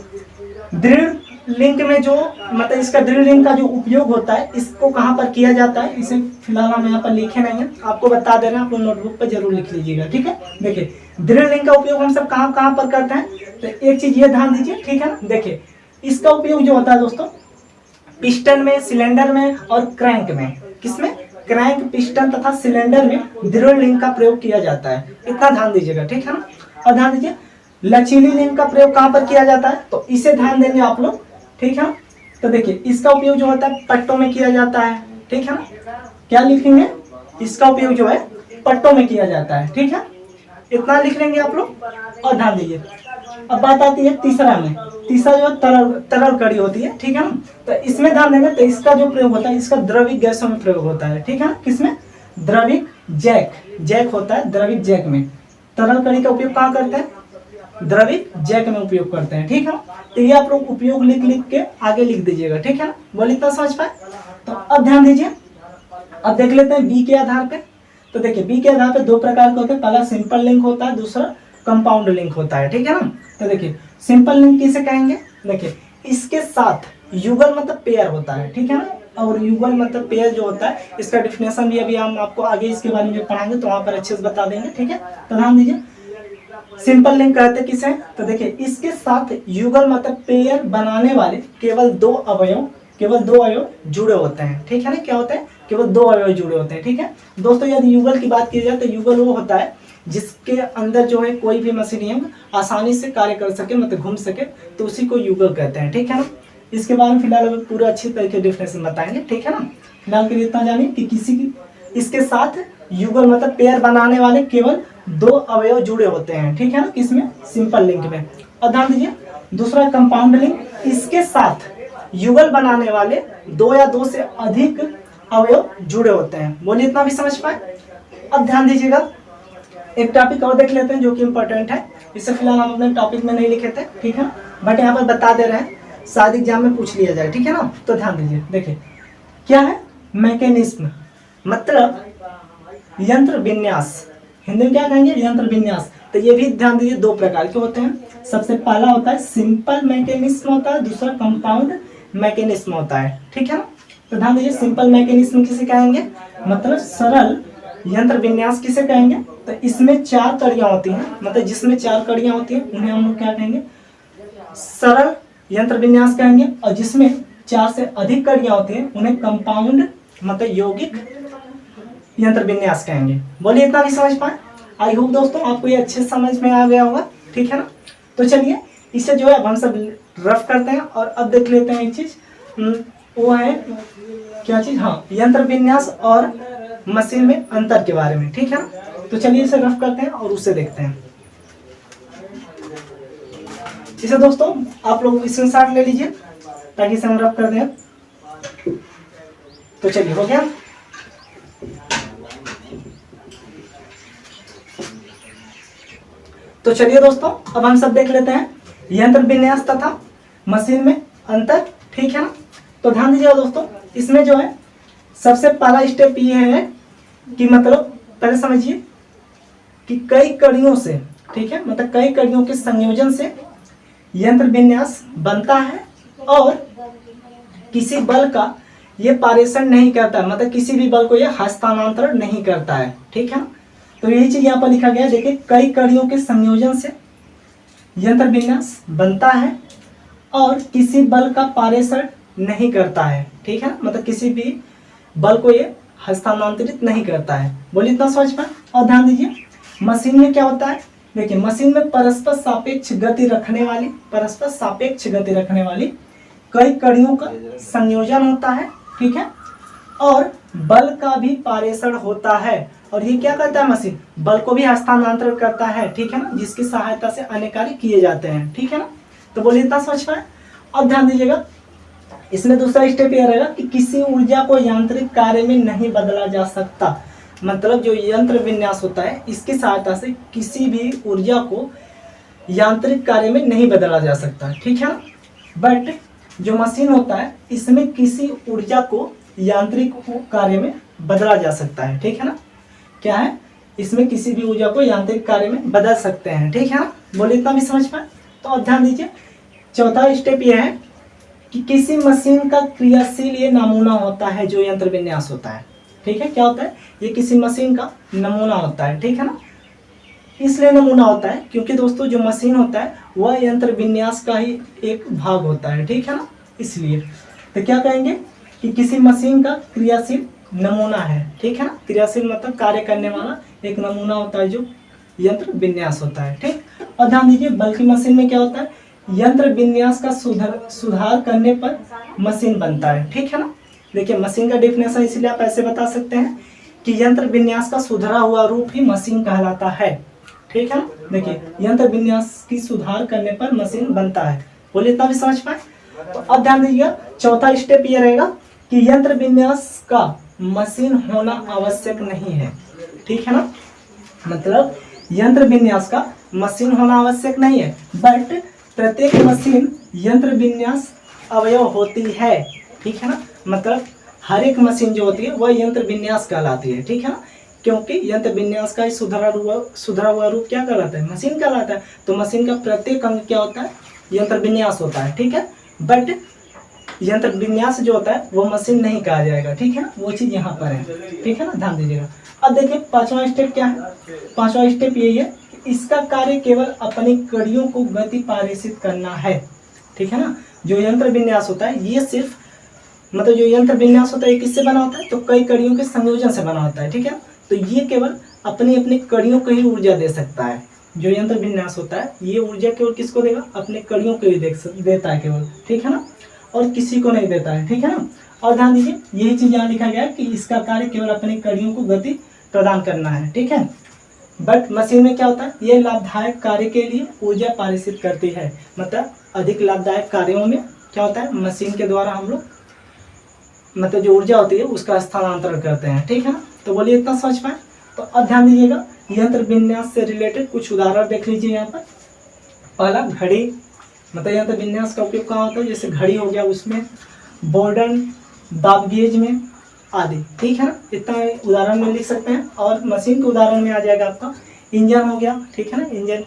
दृढ़ लिंक में जो मतलब इसका दृढ़ लिंक का जो उपयोग होता है, इसको कहाँ पर किया जाता है, इसे फिलहाल हम यहाँ पर लिखे नहीं है, आपको बता दे रहे हैं, आप लोग नोटबुक पर जरूर लिख लीजिएगा। ठीक है, देखिए, दृढ़ लिंक का उपयोग हम सब कहाँ कहाँ पर करते हैं, तो एक चीज ये ध्यान दीजिए। ठीक है ना, देखिए, इसका उपयोग जो होता है दोस्तों, पिस्टन में, सिलेंडर में और क्रैंक में। किसमें? क्रैंक, पिस्टन तथा सिलेंडर में दृढ़ लिंक का प्रयोग किया जाता है। इतना ध्यान दीजिएगा। ठीक है ना, और ध्यान दीजिए, लचीली लिंक का प्रयोग कहाँ पर किया जाता है, तो इसे ध्यान देंगे आप लोग। ठीक है, तो देखिए, इसका उपयोग जो होता है पट्टों में किया जाता है। ठीक है ना, क्या लिखेंगे? इसका उपयोग जो है पट्टों में किया जाता है। ठीक है, इतना लिख लेंगे आप लोग, और ध्यान दीजिए। अब बात आती है तीसरा में, तीसरा जो तरल कड़ी होती है। ठीक है ना, तो इसमें ध्यान देंगे, तो इसका जो प्रयोग होता है, इसका द्रवित गैसों में प्रयोग होता है। ठीक है ना, किसमें? द्रवित जैक होता है, द्रवित जैक में तरल कड़ी का उपयोग कहाँ करते हैं? द्रवित जैक में उपयोग करते हैं। ठीक है, तो ये आप लोग उपयोग लिख के आगे लिख दीजिएगा। ठीक है ना, बोलिए, इतना समझ पाए? तो अब ध्यान दीजिए, अब देख लेते हैं बी के आधार पे। तो देखिए, बी के आधार पे दो प्रकार के होते हैं, पहला सिंपल लिंक होता है, दूसरा कंपाउंड लिंक होता है। ठीक है ना, तो देखिए, सिंपल लिंक किसे कहेंगे? देखिए, इसके साथ युगल मतलब पेयर होता है। ठीक है ना, और युगल मतलब पेयर जो होता है, इसका डिफिनेशन भी अभी हम आपको आगे इसके बारे में पढ़ाएंगे, तो वहां पर अच्छे से बता देंगे। ठीक है, तो ध्यान दीजिए, सिंपल लिंक कहते किसे? तो देखिए, इसके साथ युगल मतलब पेयर बनाने वाले केवल दो अवयव जुड़े होते हैं। ठीक है ना, क्या होता है? केवल दो अवयव जुड़े होते हैं। ठीक है दोस्तों, यदि युगल की बात की जाए तो युगल वो होता है जिसके अंदर जो है कोई भी मशीन आसानी से कार्य कर सके, मतलब घूम सके, तो उसी को युगल कहते हैं। ठीक है ना, इसके बारे में फिलहाल पूरा अच्छी तरीके डिफिनेशन बताएंगे। ठीक है ना, फिलहाल के लिए इतना जानिए कि किसी की इसके साथ युगल मतलब पेयर बनाने वाले केवल दो अवयव जुड़े होते हैं। ठीक है ना, किसमें? सिंपल लिंक में। और ध्यान दीजिए, दूसरा कंपाउंड लिंक, इसके साथ युगल बनाने वाले दो या दो से अधिक अवयव जुड़े होते हैं। बोलिए, इतना भी समझ पाए? अब ध्यान दीजिएगा, एक टॉपिक और देख लेते हैं जो कि इंपॉर्टेंट है, इसे फिलहाल हम अपने टॉपिक में नहीं लिखे थे। ठीक है, बट यहाँ पर बता दे रहे हैं, शायद एग्जाम में पूछ लिया जाए। ठीक है ना, तो ध्यान दीजिए। देखिए, क्या है? मैकेनिज्म मतलब यंत्र विन्यास, हिंदी में क्या कहेंगे? यंत्र विन्यास। तो ये भी ध्यान दीजिए, दो प्रकार के होते हैं। सबसे पहला होता है सिंपल मैकेनिज्म होता है, दूसरा कंपाउंड मैकेनिज्म होता है। ठीक है ना, तो ध्यान दीजिए, सिंपल मैकेनिज्म किसे कहेंगे? मतलब सरल यंत्र विन्यास किसे कहेंगे? तो इसमें चार कड़ियां होती हैं, मतलब जिसमें चार कड़ियां होती हैं उन्हें हम लोग क्या कहेंगे? सरल यंत्र विन्यास कहेंगे। और जिसमें चार से अधिक कड़ियां होती हैं उन्हें कंपाउंड मतलब यौगिक यंत्र विन्यास कहेंगे। बोलिए, इतना भी समझ पाए? आई होप दोस्तों आपको ये अच्छे समझ में आ गया होगा। ठीक है ना, तो चलिए इसे जो है अब हम सब रफ करते हैं, और अब देख लेते हैं एक चीज, वो है क्या चीज? हाँ, यंत्र विन्यास और मशीन में अंतर के बारे में। ठीक है ना, तो चलिए इसे रफ करते हैं और उसे देखते हैं। इसे दोस्तों आप लोग स्क्रीनशॉट ले लीजिए ताकि इसे हम रफ कर दें। तो चलिए, हो गया। तो चलिए दोस्तों, अब हम सब देख लेते हैं यंत्र विन्यास तथा मशीन में अंतर, ठीक है ना। तो ध्यान दीजिएगा दोस्तों, इसमें जो है सबसे पहला स्टेप ये है कि मतलब पहले समझिए कि कई कड़ियों से, ठीक है, मतलब कई कड़ियों के संयोजन से यंत्र विन्यास बनता है और किसी बल का ये पारेषण नहीं करता, मतलब किसी भी बल को ये हस्तांतरण नहीं करता है, ठीक है ना। तो यही चीज यहाँ पर लिखा गया है, देखिए कई कड़ियों के संयोजन से यंत्र विन्यास बनता है और किसी बल का पारेषण नहीं करता है, ठीक है, मतलब किसी भी बल को ये हस्तांतरित नहीं करता है। बोलिए इतना समझ पाए। और ध्यान दीजिए मशीन में क्या होता है, देखिए मशीन में परस्पर सापेक्ष गति रखने वाली कई कड़ियों का संयोजन होता है, ठीक है, और बल का भी पारेषण होता है। और ये क्या करता है, मशीन बल को भी हस्तांतरण करता है, ठीक है ना, जिसकी सहायता से अन्य कार्य किए जाते हैं, ठीक है ना। तो बोलिए इतना समझ पाए। अब ध्यान दीजिएगा, इसमें दूसरा स्टेप यह रहेगा कि किसी ऊर्जा को यांत्रिक कार्य में नहीं बदला जा सकता, मतलब जो यंत्र विन्यास होता है इसकी सहायता से किसी भी ऊर्जा को यांत्रिक कार्य में नहीं बदला जा सकता, ठीक है ना। बट जो मशीन होता है इसमें किसी ऊर्जा को यांत्रिक कार्य में बदला जा सकता है, ठीक है ना। क्या है, इसमें किसी भी ऊर्जा को यांत्रिक कार्य में बदल सकते हैं, ठीक है ना। बोले इतना भी समझ पाए। तो अब ध्यान दीजिए, चौथा स्टेप यह है कि किसी मशीन का क्रियाशील ये नमूना होता है जो यंत्र विन्यास होता है, ठीक है। क्या होता है, ये किसी मशीन का नमूना होता है, ठीक है ना। इसलिए नमूना होता है क्योंकि दोस्तों जो मशीन होता है वह यंत्र विन्यास का ही एक भाग होता है, ठीक है ना। इसलिए तो क्या कहेंगे कि किसी मशीन का क्रियाशील नमूना है, ठीक है ना। क्रियाशील मतलब कार्य करने वाला एक नमूना होता है जो यंत्र विन्यास होता है, ठीक। और ध्यान दीजिए बल्कि मशीन में क्या होता है, यंत्र विन्यास का सुधार करने पर मशीन बनता है, ठीक है ना। देखिए मशीन का डेफिनेशन इसलिए आप ऐसे बता सकते हैं कि यंत्र विन्यास का सुधरा हुआ रूप ही मशीन कहलाता है, ठीक है ना। देखिए यंत्र विन्यास की सुधार करने पर मशीन बनता है। बोलिए इतना भी समझ पाए। तो अब ध्यान दीजिएगा, चौथा स्टेप ये रहेगा कि यंत्र विन्यास का मशीन होना आवश्यक नहीं है, ठीक है ना। मतलब यंत्र विन्यास का मशीन होना आवश्यक नहीं है, बट प्रत्येक मशीन यंत्र विन्यास अवयव होती है, ठीक है ना। मतलब हर एक मशीन जो होती है वह यंत्र विन्यास कहलाती है, ठीक है ना, क्योंकि यंत्र विन्यास का सुधरा हुआ रूप क्या कहलाता है, मशीन कहलाता है। तो मशीन का प्रत्येक अंग क्या होता है, यंत्र विन्यास होता है, ठीक है। बट यंत्र विन्यास जो होता है वो मशीन नहीं कहा जाएगा, ठीक है ना, वो चीज यहाँ पर है, ठीक है ना, ध्यान दीजिएगा। अब देखिए पांचवा स्टेप क्या है, पांचवा स्टेप यही है कि इसका कार्य केवल अपनी कड़ियों को गति पारेषित करना है, ठीक है ना। जो यंत्र विन्यास होता है ये सिर्फ मतलब जो यंत्र विन्यास होता है किससे बना होता है, तो कई कड़ियों के संयोजन से बना होता है, ठीक है। तो ये केवल अपनी अपनी कड़ियों को ही ऊर्जा दे सकता है। जो यंत्र विन्यास होता है ये ऊर्जा केवल किसको देगा, अपने कड़ियों को ही देता है केवल, ठीक है ना, और किसी को नहीं देता है, ठीक है ना। और ध्यान दीजिए यही चीज यहाँ लिखा गया है कि इसका कार्य केवल अपनी कड़ियों को गति प्रदान करना है, ठीक है। बट मशीन में क्या होता है, ये लाभदायक कार्य के लिए ऊर्जा पारिषित करती है, मतलब अधिक लाभदायक कार्यों में क्या होता है, मशीन के द्वारा हम लोग मतलब जो ऊर्जा होती है उसका स्थानांतरण करते हैं, ठीक है ना। तो बोलिए इतना समझ पाए। तो अब ध्यान दीजिएगा यंत्र विन्यास से रिलेटेड कुछ उदाहरण देख लीजिए यहाँ पर। पहला घड़ी, मतलब यंत्र विन्यास का उपयोग कहाँ होता है, जैसे घड़ी हो गया उसमें, बोर्डन, दाब गेज में आदि, ठीक है ना। इतना उदाहरण में लिख सकते हैं। और मशीन के उदाहरण में आ जाएगा आपका इंजन हो गया, ठीक है ना। इंजन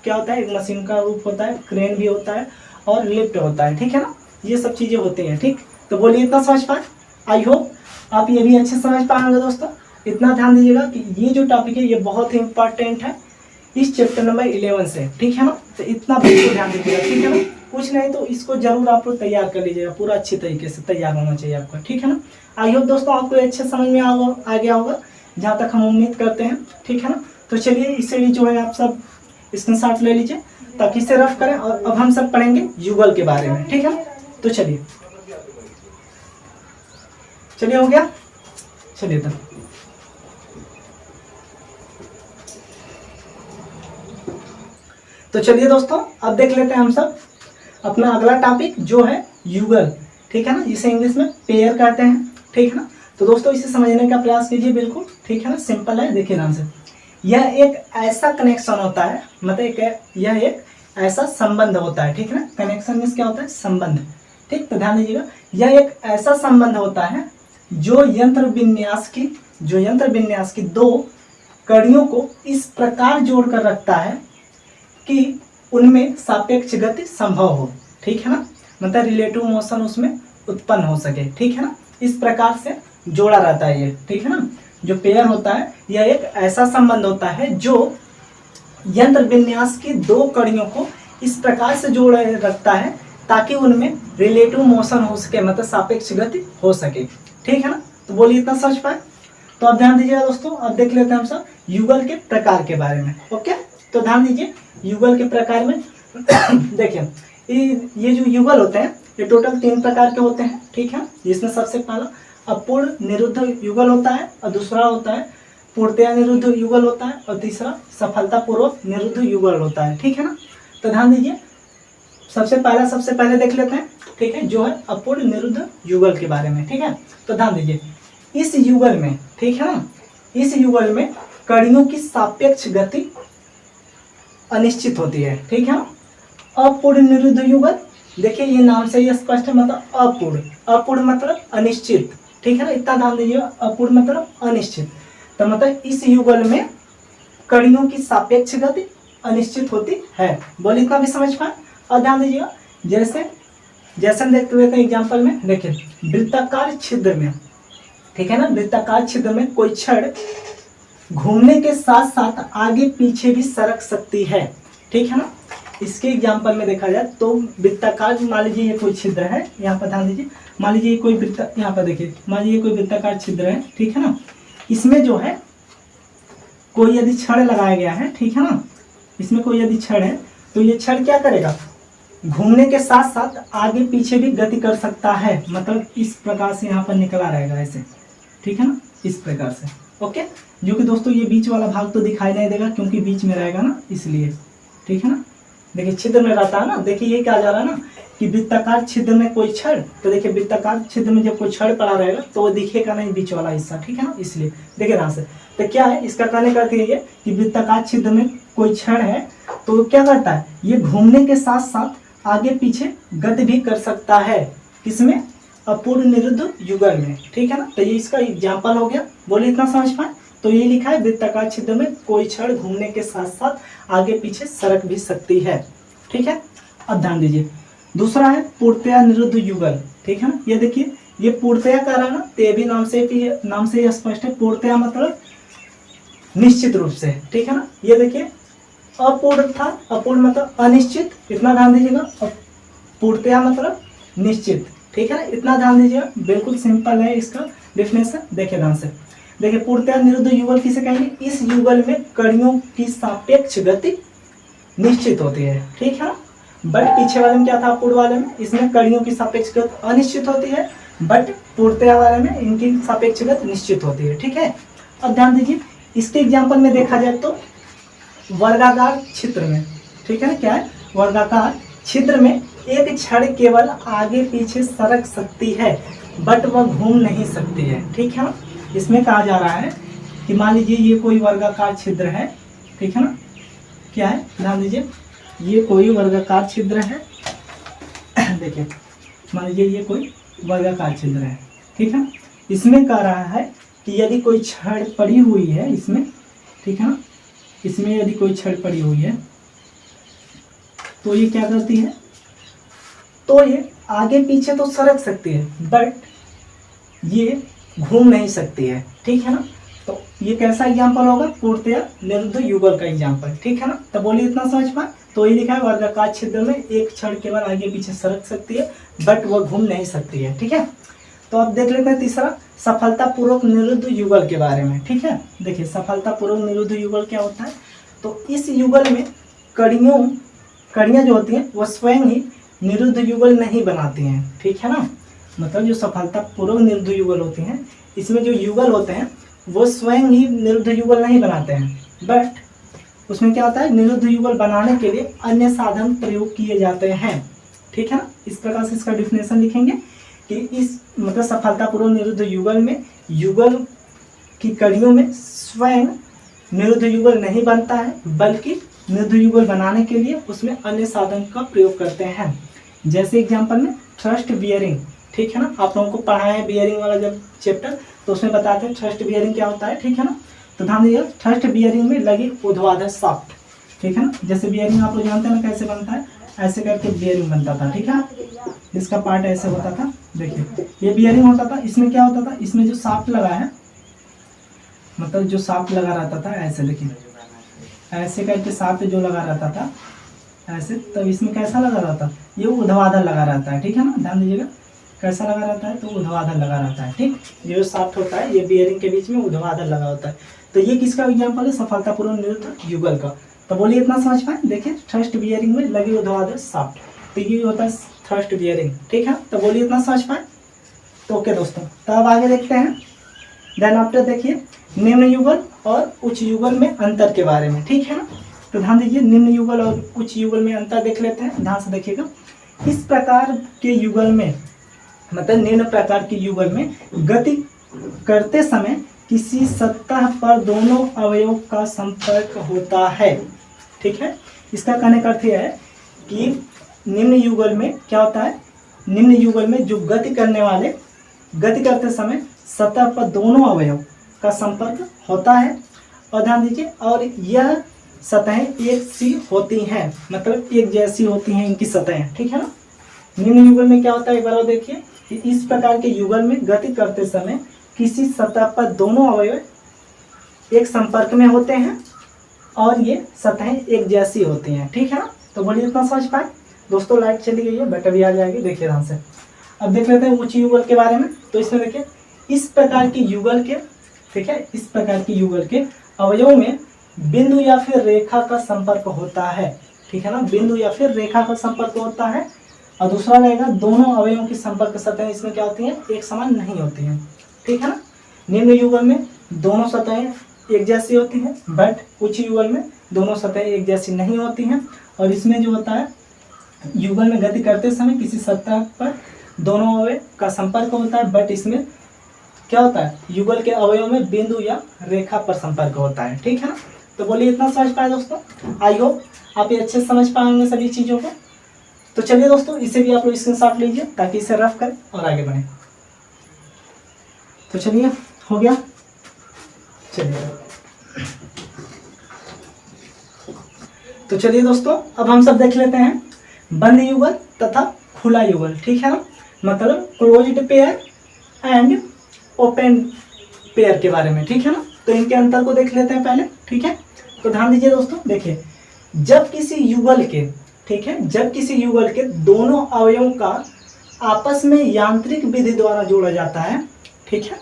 क्या होता है, एक मशीन का रूप होता है, क्रेन भी होता है और लिफ्ट होता है, ठीक है ना। ये सब चीज़ें होती हैं, ठीक। तो बोलिए इतना समझ पाए। आई होप आप ये भी अच्छे समझ पाएंगे दोस्तों। इतना ध्यान दीजिएगा कि ये जो टॉपिक है ये बहुत ही इंपॉर्टेंट है इस चैप्टर नंबर 11 से, ठीक है ना। तो इतना बिल्कुल ध्यान दीजिएगा, ठीक है ना। कुछ नहीं तो इसको जरूर आप लोग तैयार कर लीजिएगा, पूरा अच्छी तरीके से तैयार होना चाहिए आपका, ठीक है ना। आई होप दोस्तों आपको अच्छे समझ में आ गया होगा, जहाँ तक हम उम्मीद करते हैं, ठीक है ना। तो चलिए इससे जो है आप सब स्क्रीनशॉट ले लीजिए ताकि इसे रफ करें। और अब हम सब पढ़ेंगे युगल के बारे में, ठीक है ना। तो चलिए हो गया, चलिए तब तो चलिए दोस्तों अब देख लेते हैं हम सब अपना अगला टॉपिक जो है युगल, ठीक है ना, जिसे इंग्लिश में पेयर कहते हैं, ठीक है ना। तो दोस्तों इसे समझने का प्रयास कीजिए बिल्कुल, ठीक है ना, सिंपल है, देखिए ध्यान से। यह एक ऐसा कनेक्शन होता है, मतलब यह एक ऐसा संबंध होता है, ठीक है ना। कनेक्शन मीन्स क्या होता है, संबंध, ठीक। तो ध्यान दीजिएगा, यह एक ऐसा संबंध होता है जो यंत्र विन्यास की दो कड़ियों को इस प्रकार जोड़कर रखता है कि उनमें सापेक्ष गति संभव हो, ठीक है ना। मतलब रिलेटिव मोशन उसमें उत्पन्न हो सके, ठीक है ना। इस प्रकार से जोड़ा रहता है ये, ठीक है ना। जो पेयर होता है यह एक ऐसा संबंध होता है जो यंत्र विन्यास की दो कड़ियों को इस प्रकार से जोड़े रखता है ताकि उनमें रिलेटिव मोशन हो सके, मतलब सापेक्ष गति हो सके, ठीक है ना। तो बोलिए इतना समझ पाए। तो अब ध्यान दीजिएगा दोस्तों, अब देख लेते हैं हम सब युगल के प्रकार के बारे में। ओके, तो ध्यान दीजिए युगल के प्रकार में देखिए ये जो युगल होते हैं ये टोटल 3 प्रकार के होते हैं, ठीक है। जिसमें सबसे पहला अपूर्ण निरुद्ध युगल होता है, और दूसरा होता है पूर्णतया निरुद्ध युगल होता है, और तीसरा सफलतापूर्वक निरुद्ध युगल होता है, ठीक है ना। तो ध्यान दीजिए सबसे पहले देख लेते हैं, ठीक है, जो है अपूर्ण निरुद्ध युगल के बारे में, ठीक है। तो ध्यान दीजिए इस युगल में, ठीक है ना, इस युगल में कड़ियों की सापेक्ष गति अनिश्चित होती है, ठीक है। अपूर्ण निरुद्ध युगल, देखिए ये नाम से ही स्पष्ट है, मतलब अपूर्ण मतलब अनिश्चित, ठीक है ना। इतना ध्यान दीजिए, अपूर्ण मतलब अनिश्चित। तो मतलब इस युगल में कड़ियों की सापेक्ष गति अनिश्चित होती है। बोलिए इतना भी समझ पाए। और ध्यान दीजिएगा जैसे हम देखते हुए एग्जाम्पल में देखिए वृत्ताकार छिद्र में, ठीक है ना, वृत्ताकार छिद्र में कोई छड़ घूमने के साथ साथ आगे पीछे भी सरक सकती है, ठीक है ना। इसके एग्जाम्पल में देखा जाए तो वृत्ताकार, मान लीजिए ये कोई छिद्र है, यहाँ पर ध्यान दीजिए, मान लीजिए कोई यहाँ पर देखिए, मान लीजिए कोई वृत्ताकार छिद्र है, ठीक है ना। इसमें जो है कोई यदि छड़ लगाया गया है, ठीक है ना, इसमें कोई यदि छड़ है तो ये छड़ क्या करेगा, घूमने के साथ साथ आगे पीछे भी गति कर सकता है, मतलब इस प्रकार से यहाँ पर निकला रहेगा ऐसे, ठीक है ना, इस प्रकार से। ओके, जो कि दोस्तों ये बीच वाला भाग तो दिखाई नहीं देगा क्योंकि बीच में रहेगा ना, इसलिए, ठीक है ना। देखिए छिद्र में रहता है ना, देखिए ये क्या जा रहा है ना कि वृत्ताकार छिद्र में कोई छड़, तो देखिए वृत्ताकार छिद्र में जब कोई छड़ पड़ा रहेगा तो वो दिखेगा नहीं बीच वाला हिस्सा, ठीक है ना, इसलिए देखिए ध्यान से। तो क्या है इसका कहने का ये कि वृत्ताकार छिद्र में कोई छड़ है तो क्या करता है, ये घूमने के साथ साथ आगे पीछे गति भी कर सकता है, किसमें, अपूर्ण निरुद्ध युगल में, ठीक है ना। तो ये इसका एग्जाम्पल हो गया। बोलिए इतना समझ पाए। तो ये लिखा है वृत्ताकार छिद्र में कोई छड़ घूमने के साथ साथ आगे पीछे सरक भी सकती है, ठीक है। अब ध्यान दीजिए दूसरा है पूर्णतया निरुद्ध युगल, ठीक है ना। ये देखिए ये पूर्णतया का रहा ना, तो ये भी नाम से स्पष्ट है, पूर्णतया मतलब निश्चित रूप से, ठीक है ना। ये देखिए अपूर्ण था, अपूर्ण मतलब अनिश्चित, इतना ध्यान दीजिएगा। पूर्णतया मतलब निश्चित, ठीक है ना, इतना ध्यान दीजिएगा। बिल्कुल सिंपल है इसका डेफिनेशन, देखिए ध्यान से। देखिए पूर्णतया निरुद्ध युगल किसे कहेंगे, इस युगल में कड़ियों की सापेक्ष गति निश्चित होती है, ठीक है ना। बट पीछे वाले में क्या था, अपूर्ण वाले में, इसमें कड़ियों की सापेक्ष गति अनिश्चित होती है, बट पूर्णतया वाले में इनकी सापेक्ष गति निश्चित होती है, ठीक है। अब ध्यान दीजिए इसके एग्जाम्पल में देखा जाए तो वर्गाकार छिद्र में, ठीक है ना, क्या है, वर्गाकार छिद्र में एक छड़ केवल आगे पीछे सरक सकती है बट वह घूम नहीं सकती है, ठीक है ना। इसमें कहा जा रहा है कि मान लीजिए ये कोई वर्गाकार छिद्र है, ठीक है ना, क्या है, ध्यान दीजिए ये कोई वर्गाकार छिद्र है देखिए मान लीजिए ये कोई वर्गाकार छिद्र है, ठीक है। इसमें कह रहा है कि यदि कोई छड़ पड़ी हुई है इसमें, ठीक है ना, इसमें यदि कोई छड़ पड़ी हुई है तो ये क्या करती है, तो ये आगे पीछे तो सरक सकती है बट ये घूम नहीं सकती है, ठीक है ना। तो ये कैसा एग्जाम्पल होगा, पूर्णतया निरुद्ध युगल का एग्जाम्पल, ठीक है ना। तो बोलिए इतना समझ पाए। तो ये लिखा है वर्गाकार छिद्र में एक छड़ केवल आगे पीछे सरक सकती है बट वह घूम नहीं सकती है, ठीक है। तो अब देख लेते हैं तीसरा सफलतापूर्वक निरुद्ध युगल के बारे में, ठीक है। देखिए सफलतापूर्वक निरुद्ध युगल क्या होता है, तो इस युगल में कड़ियाँ जो होती हैं वह स्वयं ही निरुद्ध युगल नहीं बनाती हैं, ठीक है ना। मतलब जो सफलतापूर्वक निरुद्ध युगल होती हैं इसमें जो युगल होते हैं वो स्वयं ही निरुद्ध युगल नहीं बनाते हैं, बट उसमें क्या होता है, निरुद्ध युगल बनाने के लिए अन्य साधन प्रयोग किए जाते हैं, ठीक है ना। इस प्रकार से इसका डिफिनेशन लिखेंगे कि इस मतलब सफलतापूर्वक निरुद्ध युगल में युगल की कड़ियों में स्वयं निरुद्ध युगल नहीं बनता है, बल्कि निरुद्ध युगल बनाने के लिए उसमें अन्य साधन का प्रयोग करते हैं। जैसे एग्जांपल में थ्रस्ट बियरिंग, ठीक है ना, आप लोगों को पढ़ा है बियरिंग वाला जब चैप्टर, तो उसमें बताते हैं थ्रस्ट बियरिंग क्या होता है, ठीक है ना। तो ध्यान दीजिए, थ्रस्ट बियरिंग में लगी ऊर्ध्वाधर शाफ्ट, ठीक है ना। जैसे बियरिंग आप लोग जानते हैं ना कैसे बनता है, ऐसे करके बियरिंग बनता था, ठीक है, इसका पार्ट ऐसे होता था। देखिए ये बियरिंग होता था, इसमें क्या होता था, इसमें जो शाफ्ट लगा है, मतलब जो शाफ्ट लगा रहता था ऐसे, देखिए ऐसे करके शाफ्ट जो लगा रहता था ऐसे, तब इसमें कैसा लगा रहता है, ये ऊर्ध्वाधर लगा रहता है, ठीक है ना। ध्यान दीजिएगा कैसा लगा रहता है, तो ऊर्ध्वाधर लगा रहता है, ठीक। ये जो शाफ्ट होता है ये बियरिंग के बीच में ऊर्ध्वाधर लगा होता है। तो ये किसका एग्जाम्पल है, सफलतापूर्वक निरुद्ध युगल का। तो बोलिए इतना समझ पाए। देखिए थ्रस्ट बियरिंग में लगी ऊर्ध्वाधर शाफ्ट, तो ये होता है थ्रस्ट बियरिंग, ठीक है। तो बोलिए इतना समझ पाए। तो ओके दोस्तों, तो अब आगे देखते हैं। देन आफ्टर देखिए निम्न युगल और उच्च युगल में अंतर के बारे में, ठीक है ना। तो ध्यान दीजिए, निम्न युगल और उच्च युगल में अंतर देख लेते हैं, ध्यान से देखिएगा। इस प्रकार के युगल में, मतलब निम्न प्रकार के युगल में गति करते समय किसी सतह पर दोनों अवयवों का संपर्क होता है, ठीक है। इसका कहने का अर्थ यह है कि निम्न युगल में क्या होता है, निम्न युगल में जो गति करने वाले, गति करते समय सतह पर दोनों अवयव का संपर्क होता है। और ध्यान दीजिए, और यह सतहें एक सी होती हैं, मतलब एक जैसी होती हैं इनकी सतहें, ठीक है ना। निम्न युगल में क्या होता है, एक बार और देखिए कि इस प्रकार के युगल में गति करते समय किसी सतह पर दोनों अवयव एक संपर्क में होते हैं और ये सतहें एक जैसी होती हैं, ठीक है ना। तो बोलिए इतना समझ पाए। दोस्तों लाइट चली गई है, बट अभी आ जाएगी, देखिए ध्यान से। अब देख लेते हैं उच्च युगल के बारे में। तो इसमें देखिए इस प्रकार के युगल के, ठीक है, इस प्रकार के युगल के अवयवों में बिंदु या फिर रेखा का संपर्क होता है, ठीक है ना, बिंदु या फिर रेखा का संपर्क होता है। और दूसरा रहेगा दोनों अवयवों की संपर्क सतहें इसमें क्या होती हैं, एक समान नहीं होती हैं, ठीक है ना। निम्न युगल में दोनों सतहें एक जैसी होती हैं, बट उच्च युगल में दोनों सतहें एक जैसी नहीं होती हैं। और इसमें जो होता है, युगल में गति करते समय किसी सतह पर दोनों अवयव का संपर्क होता है, बट इसमें क्या होता है, युगल के अवयव में बिंदु या रेखा पर संपर्क होता है, ठीक है ना। तो बोलिए इतना समझ पाए दोस्तों। आई होप आप ये अच्छे से समझ पाएंगे सभी चीज़ों को। तो चलिए दोस्तों, इसे भी आप लोग स्क्रीनशॉट लीजिए ताकि इसे रफ करें और आगे बढ़ें। तो चलिए, हो गया। चलिए तो चलिए दोस्तों, अब हम सब देख लेते हैं बंद युगल तथा खुला युगल, ठीक है ना, मतलब closed pair and open pair के बारे में, ठीक है ना। तो इनके अंतर को देख लेते हैं पहले, ठीक है। तो ध्यान दीजिए दोस्तों, देखिए जब किसी युगल के, ठीक है, जब किसी युगल के दोनों अवयवों का आपस में यांत्रिक विधि द्वारा जोड़ा जाता है, ठीक है,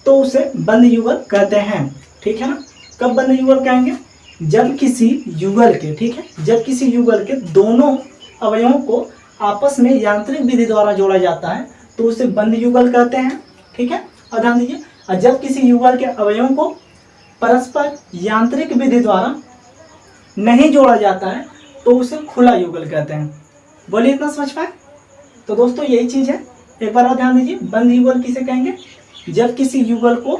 तो उसे बंद युगल कहते हैं, ठीक है ना। कब बंद युगल कहेंगे, जब किसी युगल के, ठीक है, जब किसी युगल के दोनों अवयवों को आपस में यांत्रिक विधि द्वारा जोड़ा जाता है तो उसे बंद युगल कहते हैं, ठीक है। और ध्यान दीजिए, और जब किसी युगल के अवयवों को परस्पर यांत्रिक विधि द्वारा नहीं जोड़ा जाता है तो उसे खुला युगल कहते हैं। बोलिए इतना समझ पाए। तो दोस्तों यही चीज है, एक बार और ध्यान दीजिए, बंद युगल किसे कहेंगे, जब किसी युगल को,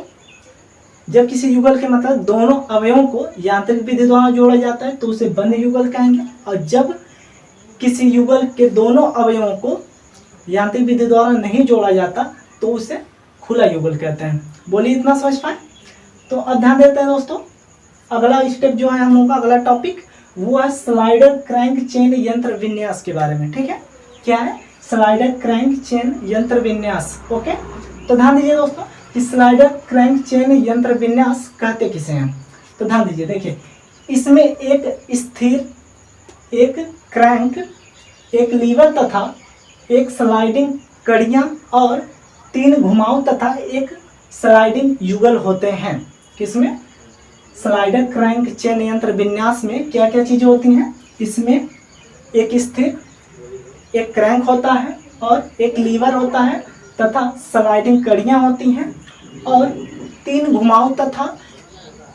जब किसी युगल के मतलब दोनों अवयवों को यांत्रिक विधि द्वारा जोड़ा जाता है तो उसे बंद युगल कहेंगे। और जब किसी युगल के दोनों अवयवों को यांत्रिक विधि द्वारा नहीं जोड़ा जाता तो उसे खुला युगल कहते हैं। बोलिए इतना समझ पाए। तो अब ध्यान देते हैं दोस्तों, अगला स्टेप जो है हम लोग का, अगला टॉपिक वो है स्लाइडर क्रैंक चेन यंत्र विन्यास के बारे में, ठीक है। क्या है, स्लाइडर क्रैंक चेन यंत्र विन्यास, ओके। तो ध्यान दीजिए दोस्तों कि स्लाइडर क्रैंक चेन यंत्र विन्यास कहते किसे हैं। तो ध्यान दीजिए, देखिए इसमें एक स्थिर, एक क्रैंक, एक लीवर तथा एक स्लाइडिंग कड़ियां और 3 घुमाव तथा एक स्लाइडिंग युगल होते हैं। किसमें, स्लाइडर क्रैंक चेन यंत्र विन्यास में क्या क्या चीजें होती हैं, इसमें एक स्थिर, एक क्रैंक होता है और एक लीवर होता है तथा स्लाइडिंग कड़ियां होती हैं और 3 घुमाव तथा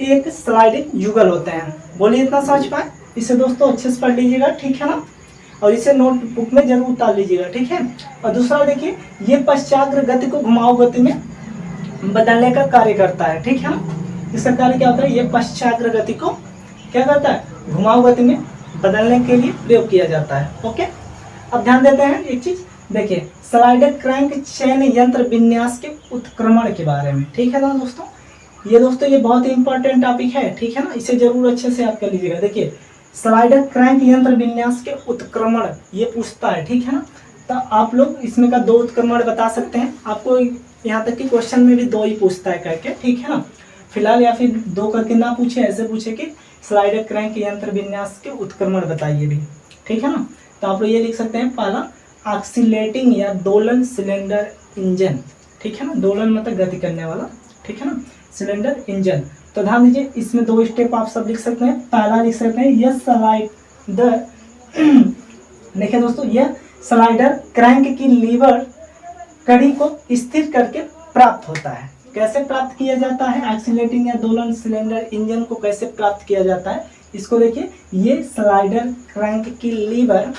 एक स्लाइडिंग युगल होते हैं। बोलिए इतना समझ पाए। इसे दोस्तों अच्छे से पढ़ लीजिएगा, ठीक है ना, और इसे नोटबुक में जरूर उतार लीजिएगा, ठीक है। और दूसरा देखिए, ये पश्चाग्र गति को घुमाव गति में बदलने का कार्य करता है, ठीक है ना। इसका कार्य क्या होता है, ये पश्चाग्र गति को क्या करता है, घुमाऊ गति में बदलने के लिए प्रयोग किया जाता है। ओके, अब ध्यान देते हैं एक चीज, देखिए स्लाइडर क्रैंक चेन यंत्र विन्यास के उत्क्रमण के बारे में। ठीक है ना दोस्तों, ये बहुत ही इंपॉर्टेंट टॉपिक है। ठीक है ना, इसे जरूर अच्छे से याद कर लीजिएगा। देखिए स्लाइडर क्रैंक यंत्र विन्यास के उत्क्रमण ये पूछता है। ठीक है ना, तो आप लोग इसमें का 2 उत्क्रमण बता सकते हैं। आपको यहाँ तक कि क्वेश्चन में भी 2 ही पूछता है करके। ठीक है ना, फिलहाल या फिर 2 करके ना पूछे, ऐसे पूछे कि स्लाइडर क्रैंक यंत्र विन्यास के उत्क्रमण बताइए भी। ठीक है ना, तो आप लोग ये लिख सकते हैं, पहला ऑक्सीलेटिंग या दोलन सिलेंडर इंजन। ठीक है ना, दोलन मतलब गति करने वाला। ठीक है ना, सिलेंडर इंजन। तो ध्यान दीजिए, इसमें 2 स्टेप आप सब लिख सकते हैं। पहला लिख सकते हैं, यह स्लाइडर देखिए दोस्तों, यह स्लाइडर क्रैंक की लीवर कड़ी को स्थिर करके प्राप्त होता है। कैसे प्राप्त किया जाता है, ऑक्सीलेटिंग या दोलन सिलेंडर इंजन को कैसे प्राप्त किया जाता है, इसको देखिए, ये स्लाइडर क्रैंक की लीवर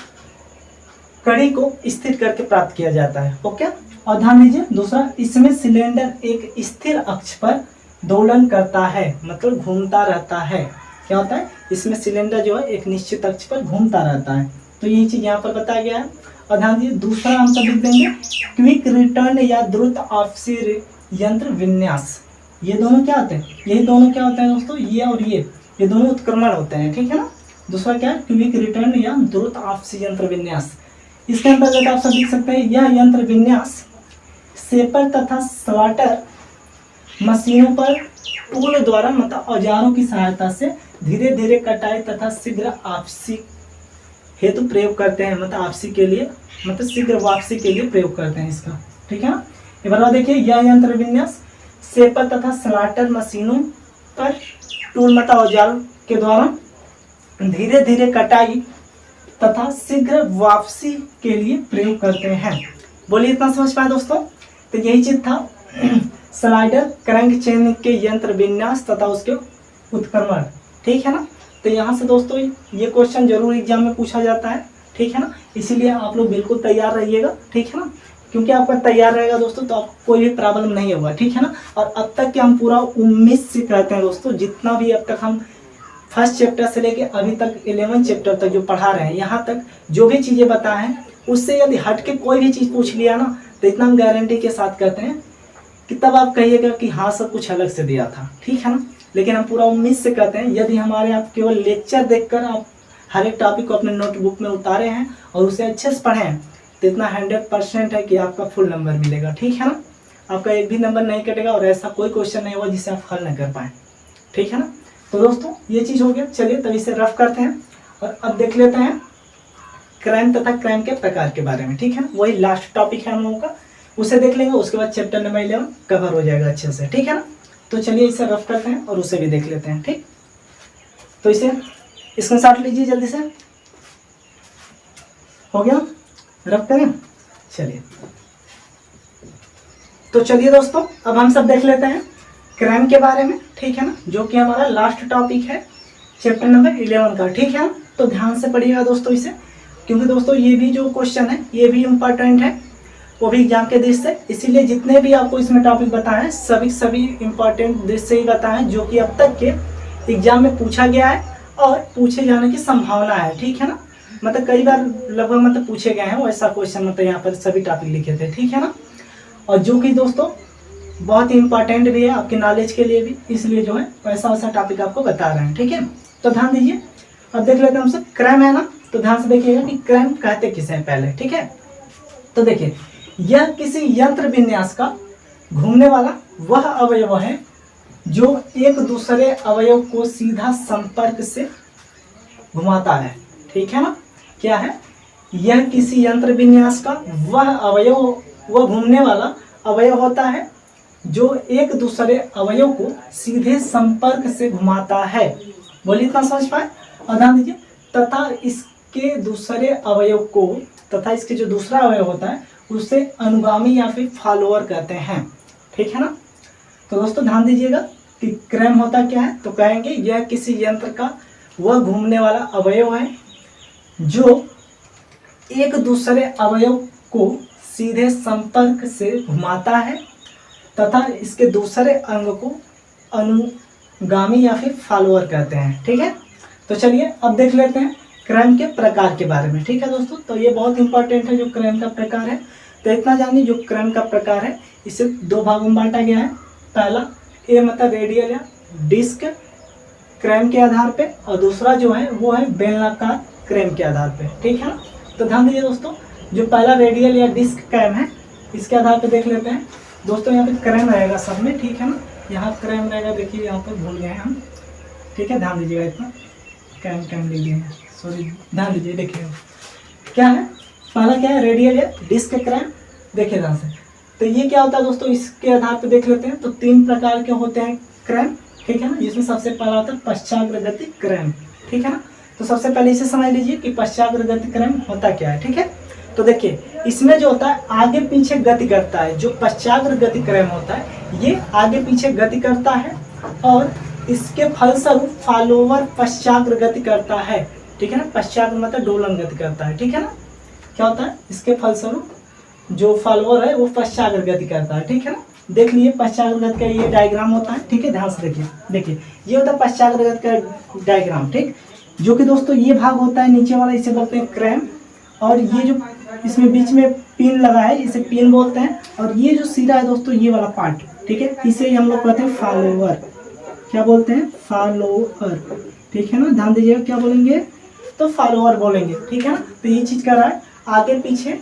कड़ी को स्थिर करके प्राप्त किया जाता है। ओके, और ध्यान दीजिए दूसरा, इसमें सिलेंडर एक स्थिर अक्ष पर दोलन करता है, मतलब घूमता रहता है। क्या होता है, इसमें सिलेंडर जो है एक निश्चित अक्ष पर घूमता रहता है। तो यही चीज यहाँ पर बताया गया है। और ध्यान दीजिए दूसरा हम सब लिख देंगे, क्विक रिटर्न या द्रुत आपसी यंत्र विन्यास। ये दोनों क्या होते हैं, यही दोनों क्या होते हैं दोस्तों, ये और ये दोनों उत्क्रमण होते हैं। ठीक है ना, दूसरा क्या है, क्विक रिटर्न या द्रुत आपसी यंत्र विन्यास। इसके अंतर्गत आप सब लिख सकते हैं, यह यंत्र विन्यास सेपर तथा स्लाटर मशीनों पर टूल द्वारा मतलब औजारों की सहायता से धीरे धीरे कटाई तथा शीघ्र आपसी हेतु प्रयोग करते हैं, मतलब आपसी के लिए, मतलब शीघ्र वापसी के लिए प्रयोग करते हैं इसका। ठीक है ना, ये बार देखिए, यह यंत्र विन्यास सेपर तथा स्लाटर मशीनों पर टूल मतलब औजारों के द्वारा धीरे धीरे कटाई तथा शीघ्र वापसी के लिए प्रयोग करते हैं। बोलिए, इतना समझ पाए दोस्तों? तो यही चीज था स्लाइडर क्रैंक चेन के यंत्र विन्यास तथा उसके उत्क्रमण। ठीक है ना, तो यहाँ से दोस्तों ये क्वेश्चन जरूर एग्जाम में पूछा जाता है। ठीक है ना, इसीलिए आप लोग बिल्कुल तैयार रहिएगा। ठीक है ना, क्योंकि आपका तैयार रहेगा दोस्तों तो आपको कोई भी प्रॉब्लम नहीं होगा। ठीक है ना, और अब तक के हम पूरा उम्मीद से कहते हैं दोस्तों, जितना भी अब तक हम फर्स्ट चैप्टर से लेके अभी तक 11 चैप्टर तक जो पढ़ा रहे हैं, यहाँ तक जो भी चीज़ें बताए हैं उससे यदि हट के कोई भी चीज़ पूछ लिया ना, तो इतना हम गारंटी के साथ कहते हैं कि तब आप कहिएगा कि हाँ सब कुछ अलग से दिया था। ठीक है ना, लेकिन हम पूरा उम्मीद से कहते हैं, यदि हमारे आप केवल लेक्चर देखकर आप हर एक टॉपिक को अपने नोटबुक में उतारे हैं और उसे अच्छे से पढ़े हैं, तो इतना 100% है कि आपका फुल नंबर मिलेगा। ठीक है ना, आपका एक भी नंबर नहीं कटेगा और ऐसा कोई क्वेश्चन नहीं होगा जिसे आप हल न कर पाए। ठीक है ना, तो दोस्तों ये चीज़ हो गया। चलिए तब इसे रफ करते हैं और अब देख लेते हैं क्राइम तथा क्राइम के प्रकार के बारे में। ठीक है ना, वही लास्ट टॉपिक है हम लोगों का, उसे देख लेंगे, उसके बाद चैप्टर नंबर 11 कवर हो जाएगा अच्छे से। ठीक है ना, तो चलिए इसे रफ करते हैं और उसे भी देख लेते हैं। ठीक, तो इसे स्क्रीनशॉट लीजिए जल्दी से। हो गया, रफ करें। चलिए, तो चलिए दोस्तों अब हम सब देख लेते हैं क्राइम के बारे में। ठीक है ना, जो कि हमारा लास्ट टॉपिक है चैप्टर नंबर 11 का। ठीक है, तो ध्यान से पढ़िएगा दोस्तों इसे, क्योंकि दोस्तों ये भी जो क्वेश्चन है ये भी इम्पोर्टेंट है, वो भी एग्जाम के दृष्टि से। इसीलिए जितने भी आपको इसमें टॉपिक बताए हैं सभी इम्पोर्टेंट दृष्टि से ही बताए, जो कि अब तक के एग्जाम में पूछा गया है और पूछे जाने की संभावना है। ठीक है ना, मतलब कई बार लगभग मतलब पूछे गए हैं वो ऐसा क्वेश्चन, मतलब यहाँ पर सभी टॉपिक लिखे थे। ठीक है ना, और जो कि दोस्तों बहुत ही इंपॉर्टेंट भी है आपके नॉलेज के लिए भी, इसलिए जो है वैसा टॉपिक आपको बता रहे हैं। ठीक है, तो ध्यान दीजिए। अब देख लेते हैं हम सब क्राइम है ना, तो ध्यान से देखिएगा कि क्राइम कहते किसे हैं पहले। ठीक है, तो देखिए यह किसी यंत्र विन्यास का घूमने वाला वह अवयव है जो एक दूसरे अवयव को सीधा संपर्क से घुमाता है। ठीक है ना, क्या है, यह किसी यंत्र विन्यास का वह अवयव, वह घूमने वाला अवयव होता है जो एक दूसरे अवयव को सीधे संपर्क से घुमाता है। बोलिए, इतना समझ पाए? और ध्यान दीजिए, तथा इसके दूसरे अवयव को, तथा इसके जो दूसरा अवयव होता है उसे अनुगामी या फिर फॉलोअर कहते हैं। ठीक है ना, तो दोस्तों ध्यान दीजिएगा कि क्राइम होता क्या है, तो कहेंगे यह किसी यंत्र का वह घूमने वाला अवयव है जो एक दूसरे अवयव को सीधे संपर्क से घुमाता है तथा इसके दूसरे अंग को गामी या फिर फॉलोअर कहते हैं। ठीक है, तो चलिए अब देख लेते हैं क्रम के प्रकार के बारे में। ठीक है दोस्तों, तो ये बहुत इंपॉर्टेंट है जो क्रम का प्रकार है। तो इतना जानिए, जो क्रम का प्रकार है इसे दो भागों में बांटा गया है। पहला ए मतलब रेडियल या डिस्क क्रम के आधार पे, और दूसरा जो है वो है बेलनाकार क्रम के आधार पे। ठीक है ना, तो ध्यान दीजिए दोस्तों, जो पहला रेडियल या डिस्क क्रम है इसके आधार पे देख लेते हैं दोस्तों। यहाँ पे क्रम रहेगा सब में, ठीक है ना, यहाँ क्रम रहेगा, देखिए यहाँ पर भूल गए हैं हम। ठीक है, ध्यान दीजिएगा, इतना क्रम ले लिए हैं, सॉरी, ध्यान दीजिए। देखिए क्या है, पहला क्या है, रेडियल या डिस्क क्रम। देखिए ध्यान से, तो ये क्या होता है दोस्तों, इसके आधार पे देख लेते हैं। तो 3 प्रकार के होते हैं क्रम, ठीक है ना, जिसमें सबसे पहला होता है पश्चाग्रगति क्रम। ठीक है ना, तो सबसे पहले इसे समझ लीजिए कि पश्चाग्रगति क्रम होता क्या है। ठीक है, तो देखिए इसमें जो होता है आगे पीछे गति करता है। जो पश्चाग्रगति क्रम होता है ये आगे पीछे गति करता है और इसके फलस्वरूप फॉलोवर पश्चाग्रगति करता है। ठीक है ना, पश्चाग्र मतलब डोलन गति करता है। ठीक है ना, क्या होता है, इसके फलस्वरूप जो फॉलोअर है वो पश्चाग्र गति करता है। ठीक है ना, देख लिए पश्चाग्र गति का ये डायग्राम होता है। ठीक है, ध्यान से देखिए, देखिए ये होता है पश्चाग्र गति का डायग्राम। ठीक, जो कि दोस्तों ये भाग होता है नीचे वाला, इसे बोलते हैं क्रम, और ये जो इसमें बीच में पिन लगा है इसे पिन बोलते हैं, और ये जो सिरा है दोस्तों ये वाला पार्ट, ठीक है, इसे हम लोग कहते हैं फॉलोअर। क्या बोलते हैं, फॉलोअर। ठीक है ना, ध्यान दीजिएगा, क्या बोलेंगे, तो फॉलोअर बोलेंगे। ठीक है ना, तो ये चीज कर रहा है, आगे पीछे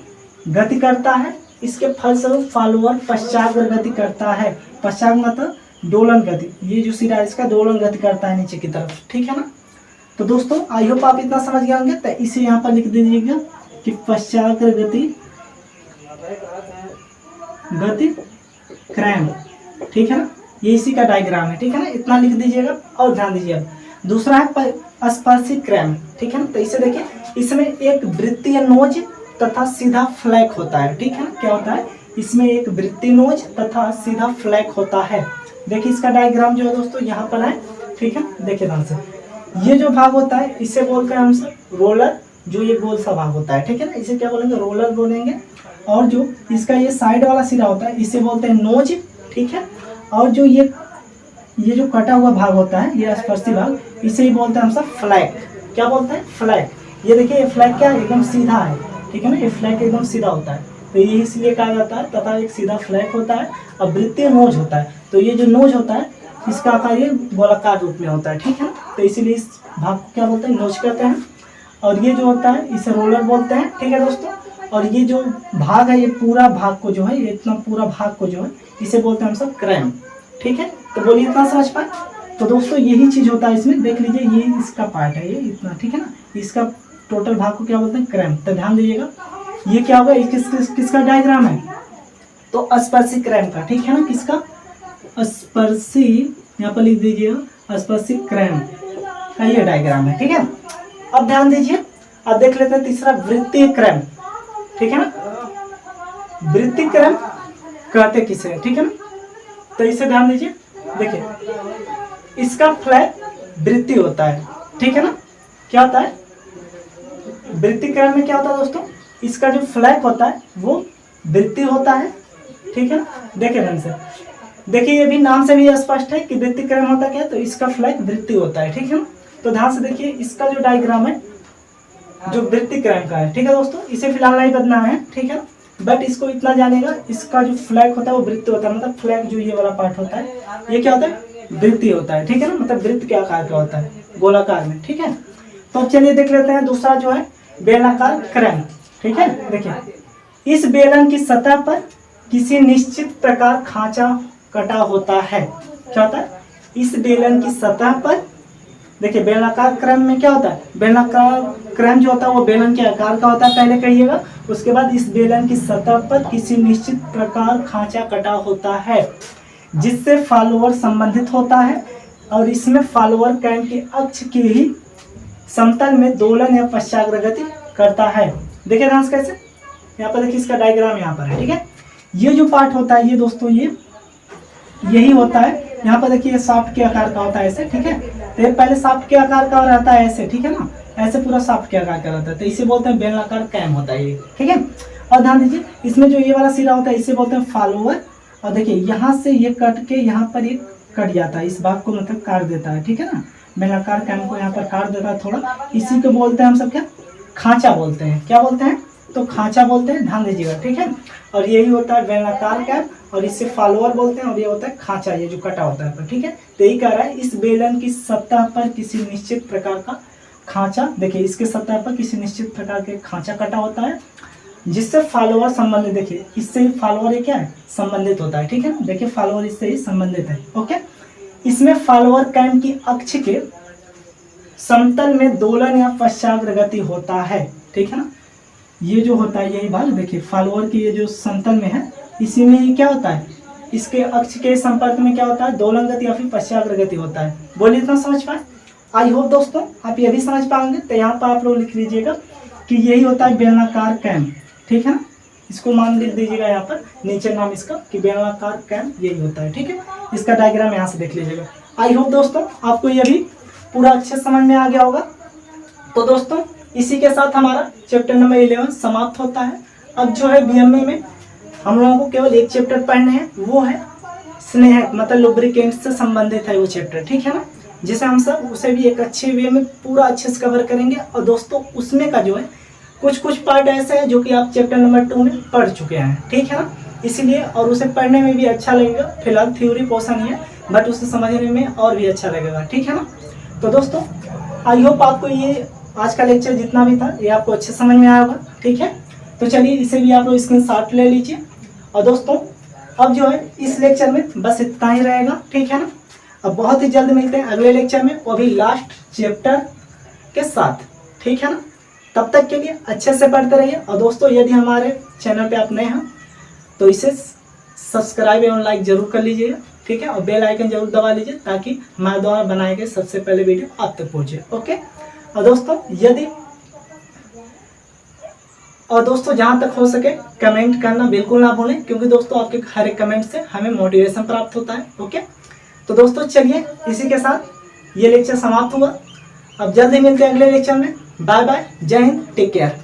गति करता है, इसके फलस्वरूप फॉलोअर पश्चाग्र गति करता है। पश्चाग्र मतलब दोलन गति, ये जो सिरा है इसका दोलन गति करता है नीचे की तरफ। ठीक है ना, तो दोस्तों आई होप आप इतना समझ गए होंगे। तो इसे यहाँ पर लिख दीजिएगा कि पश्चाग्र गति क्रम। ठीक है ना, ये इसी का डायग्राम है। ठीक है ना, इतना लिख दीजिएगा। और ध्यान दीजिए, दूसरा है स्पर्शी क्रम। ठीक है ना, तो इसे देखिए, इसमें एक वृत्तीय नोज तथा सीधा फ्लैक होता है। ठीक है ना, क्या होता है, इसमें एक वृत्तीय नोज तथा सीधा फ्लैक होता है। देखिए इसका डायग्राम जो है दोस्तों यहाँ पर है। ठीक है, देखिए ध्यान से, ये जो भाग होता है इसे बोलते हैं हम सब रोलर, जो ये गोल सा भाग होता है। ठीक है ना, इसे क्या बोलेंगे, रोलर बोलेंगे। और जो इसका ये साइड वाला सिरा होता है इसे बोलते हैं नोज। ठीक है, और जो ये जो कटा हुआ भाग होता है, ये स्पर्शी भाग, इसे ही बोलते हैं हम सब फ्लैक। क्या बोलते हैं, फ्लैक। ये देखिए ये फ्लैक क्या है, एकदम सीधा है। ठीक है ना, ये फ्लैक एकदम सीधा होता है, तो ये इसलिए कहा जाता है, तथा एक सीधा फ्लैक होता है और वृत्तीय नोज होता है। तो ये जो नोज होता है इसका आकार ये गोलाकार रूप में होता है। ठीक है, तो इसीलिए इस भाग को क्या बोलते हैं, नोज कहते हैं। और ये जो होता है इसे रोलर बोलते हैं। ठीक है दोस्तों, और ये जो भाग है, ये पूरा भाग को जो है, ये इतना पूरा भाग को जो है इसे बोलते हैं हम सब क्रम। ठीक है, तो बोलिए इतना समझ पाए। तो दोस्तों यही चीज होता है इसमें, देख लीजिए ये इसका पार्ट है, ये इतना। ठीक है ना, इसका टोटल भाग को क्या बोलते हैं, क्रम। तो ध्यान दीजिएगा, ये क्या होगा, किसका डायग्राम है, तो स्पर्शी क्रम का। ठीक है ना, किसका, स्पर्शी, यहाँ पर लिख दीजिएगा स्पर्शी क्रम का ये डायग्राम है। ठीक है, अब ध्यान दीजिए, अब देख लेते हैं तीसरा वृत्तीय क्रम। ठीक है ना, वृत्तीय क्रम कहते किसे, ठीक है ना, तो इसे ध्यान दीजिए, देखिए इसका फ्लैग वृत्तीय होता है। ठीक है ना, क्या होता है, वृत्तीय क्रम में क्या होता है दोस्तों, इसका जो फ्लैग होता है वो वृत्तीय होता है। ठीक है, देखिए ध्यान से, देखिए ये भी नाम से भी स्पष्ट है कि वृत्तीय क्रम होता क्या है, तो इसका फ्लैग वृत्तीय होता है। ठीक है ना, तो ध्यान से देखिए इसका जो डायग्राम है जो वृत्तीय क्रम का है। ठीक है दोस्तों, इसे फिलहाल नहीं बदलना है। ठीक है, बट इसको इतना जानेगा, इसका जो फ्लैग होता है वो वृत्तीय होता है, मतलब फ्लैग जो ये वाला पार्ट होता है ये क्या होता है, वृत्तीय होता है। ठीक है ना, मतलब वृत्त के आकार का होता है, गोलाकार में। ठीक है, तो अब चलिए देख लेते हैं दूसरा जो है बेलनाकार क्रम। ठीक है, देखिए इस बेलन की सतह पर किसी निश्चित प्रकार खांचा कटा होता है। क्या होता है, इस बेलन की सतह पर, देखिए बेलनाकार क्रम में क्या होता है, बेलनाकार क्रम जो होता है वो बेलन के आकार का होता है, पहले कहिएगा। उसके बाद इस बेलन की सतह पर किसी निश्चित प्रकार खांचा कटा होता है जिससे फॉलोअर संबंधित होता है, और इसमें फॉलोअर क्रम के अक्ष के ही समतल में दोलन या पश्चाग्रगति करता है। देखिए ध्यान से कैसे, यहाँ पर देखिए इसका डायग्राम यहाँ पर है। ठीक है, ये जो पार्ट होता है ये दोस्तों ये यही होता है। यहाँ पर देखिए सॉफ्ट के आकार का होता है ऐसे। ठीक है, तो ये पहले सॉफ्ट के आकार का रहता है ऐसे। ठीक है ना, ऐसे पूरा सॉफ्ट के आकार का रहता है, तो इसे बोलते हैं बेलनाकार क्रम होता है ये। ठीक है, और ध्यान दीजिए इसमें जो ये वाला सिरा होता है इसे बोलते हैं फॉलोअर। और देखिए यहाँ से ये कट के यहाँ पर ये कट जाता है, इस भाग को मतलब काट देता है, ठीक है ना। बेलनाकार कैम को यहाँ पर काट देता है थोड़ा, इसी को बोलते हैं हम सब क्या, खांचा बोलते हैं। क्या बोलते हैं, तो खांचा बोलते हैं, ध्यान दीजिएगा, ठीक है। और यही होता है बेलनाकार कैप, और इससे फॉलोअर बोलते हैं, और ये होता है खांचा, ये जो कटा होता है, ठीक है। तो यही कह रहा है इस बेलन की सतह पर किसी निश्चित प्रकार का खांचा, देखिए इसके सतह पर किसी निश्चित प्रकार के खांचा कटा होता है, जिससे फॉलोअर संबंधित, देखिए इससे ही फॉलोअर ये क्या है, संबंधित होता है, ठीक है ना। देखिए फॉलोअर इससे ही संबंधित है, ओके। इसमें फॉलोअर कैम की अक्ष के समतल में दोलन या पश्चाग्रगति होता है, ठीक है ना। ये जो होता है यही भाग, देखिए फॉलोअर की ये जो समतल में है, इसी में ही क्या होता है, इसके अक्ष के संपर्क में क्या होता है, दोलन गति या फिर पश्चाग्रगति होता है। बोलिए इतना समझ पाए। आई होप दोस्तों आप ये भी समझ पाएंगे। तो यहाँ पर आप लोग लिख लीजिएगा कि यही होता है बेलनाकार कैम, ठीक है ना। इसको मान लिख दीजिएगा यहाँ पर नीचे नाम इसका कि बेलनाकार कैम यही होता है, ठीक है। इसका डायग्राम यहाँ से देख लीजिएगा। आई होप दोस्तों आपको ये भी पूरा अच्छे समझ में आ गया होगा। तो दोस्तों इसी के साथ हमारा चैप्टर नंबर 11 समाप्त होता है। अब जो है बीएमए में हम लोगों को केवल एक चैप्टर पढ़ने हैं, वो है स्नेहक, मतलब लुब्रिकेंट से संबंधित है वो चैप्टर, ठीक है ना। जिसे हम सब उसे भी एक अच्छे वे में पूरा अच्छे से कवर करेंगे। और दोस्तों उसमें का जो है कुछ पार्ट ऐसे है जो कि आप चैप्टर नंबर 2 में पढ़ चुके हैं, ठीक है ना। इसीलिए और उसे पढ़ने में भी अच्छा लगेगा। फिलहाल थ्योरी पोर्शन ही है, बट उसे समझने में और भी अच्छा लगेगा, ठीक है ना। तो दोस्तों आई होप आपको ये आज का लेक्चर जितना भी था ये आपको अच्छे समझ में आया होगा, ठीक है। तो चलिए इसे भी आप लोग स्क्रीनशॉट ले लीजिए। और दोस्तों अब जो है इस लेक्चर में बस इतना ही रहेगा, ठीक है ना। अब बहुत ही जल्द मिलते हैं अगले लेक्चर में, वो भी लास्ट चैप्टर के साथ, ठीक है ना। तब तक के लिए अच्छे से पढ़ते रहिए। और दोस्तों यदि हमारे चैनल पे आप नए हैं तो इसे सब्सक्राइब एवं लाइक जरूर कर लीजिएगा, ठीक है। और बेल आइकन जरूर दबा लीजिए ताकि हमारे द्वारा बनाए गए सबसे पहले वीडियो आप तक पहुंचे, ओके। और दोस्तों जहाँ तक हो सके कमेंट करना बिल्कुल ना भूलें, क्योंकि दोस्तों आपके हर एक कमेंट से हमें मोटिवेशन प्राप्त होता है, ओके। तो दोस्तों चलिए इसी के साथ ये लेक्चर समाप्त हुआ। अब जल्द ही मिलते हैं अगले लेक्चर में। बाय बाय, जय हिंद, टेक केयर।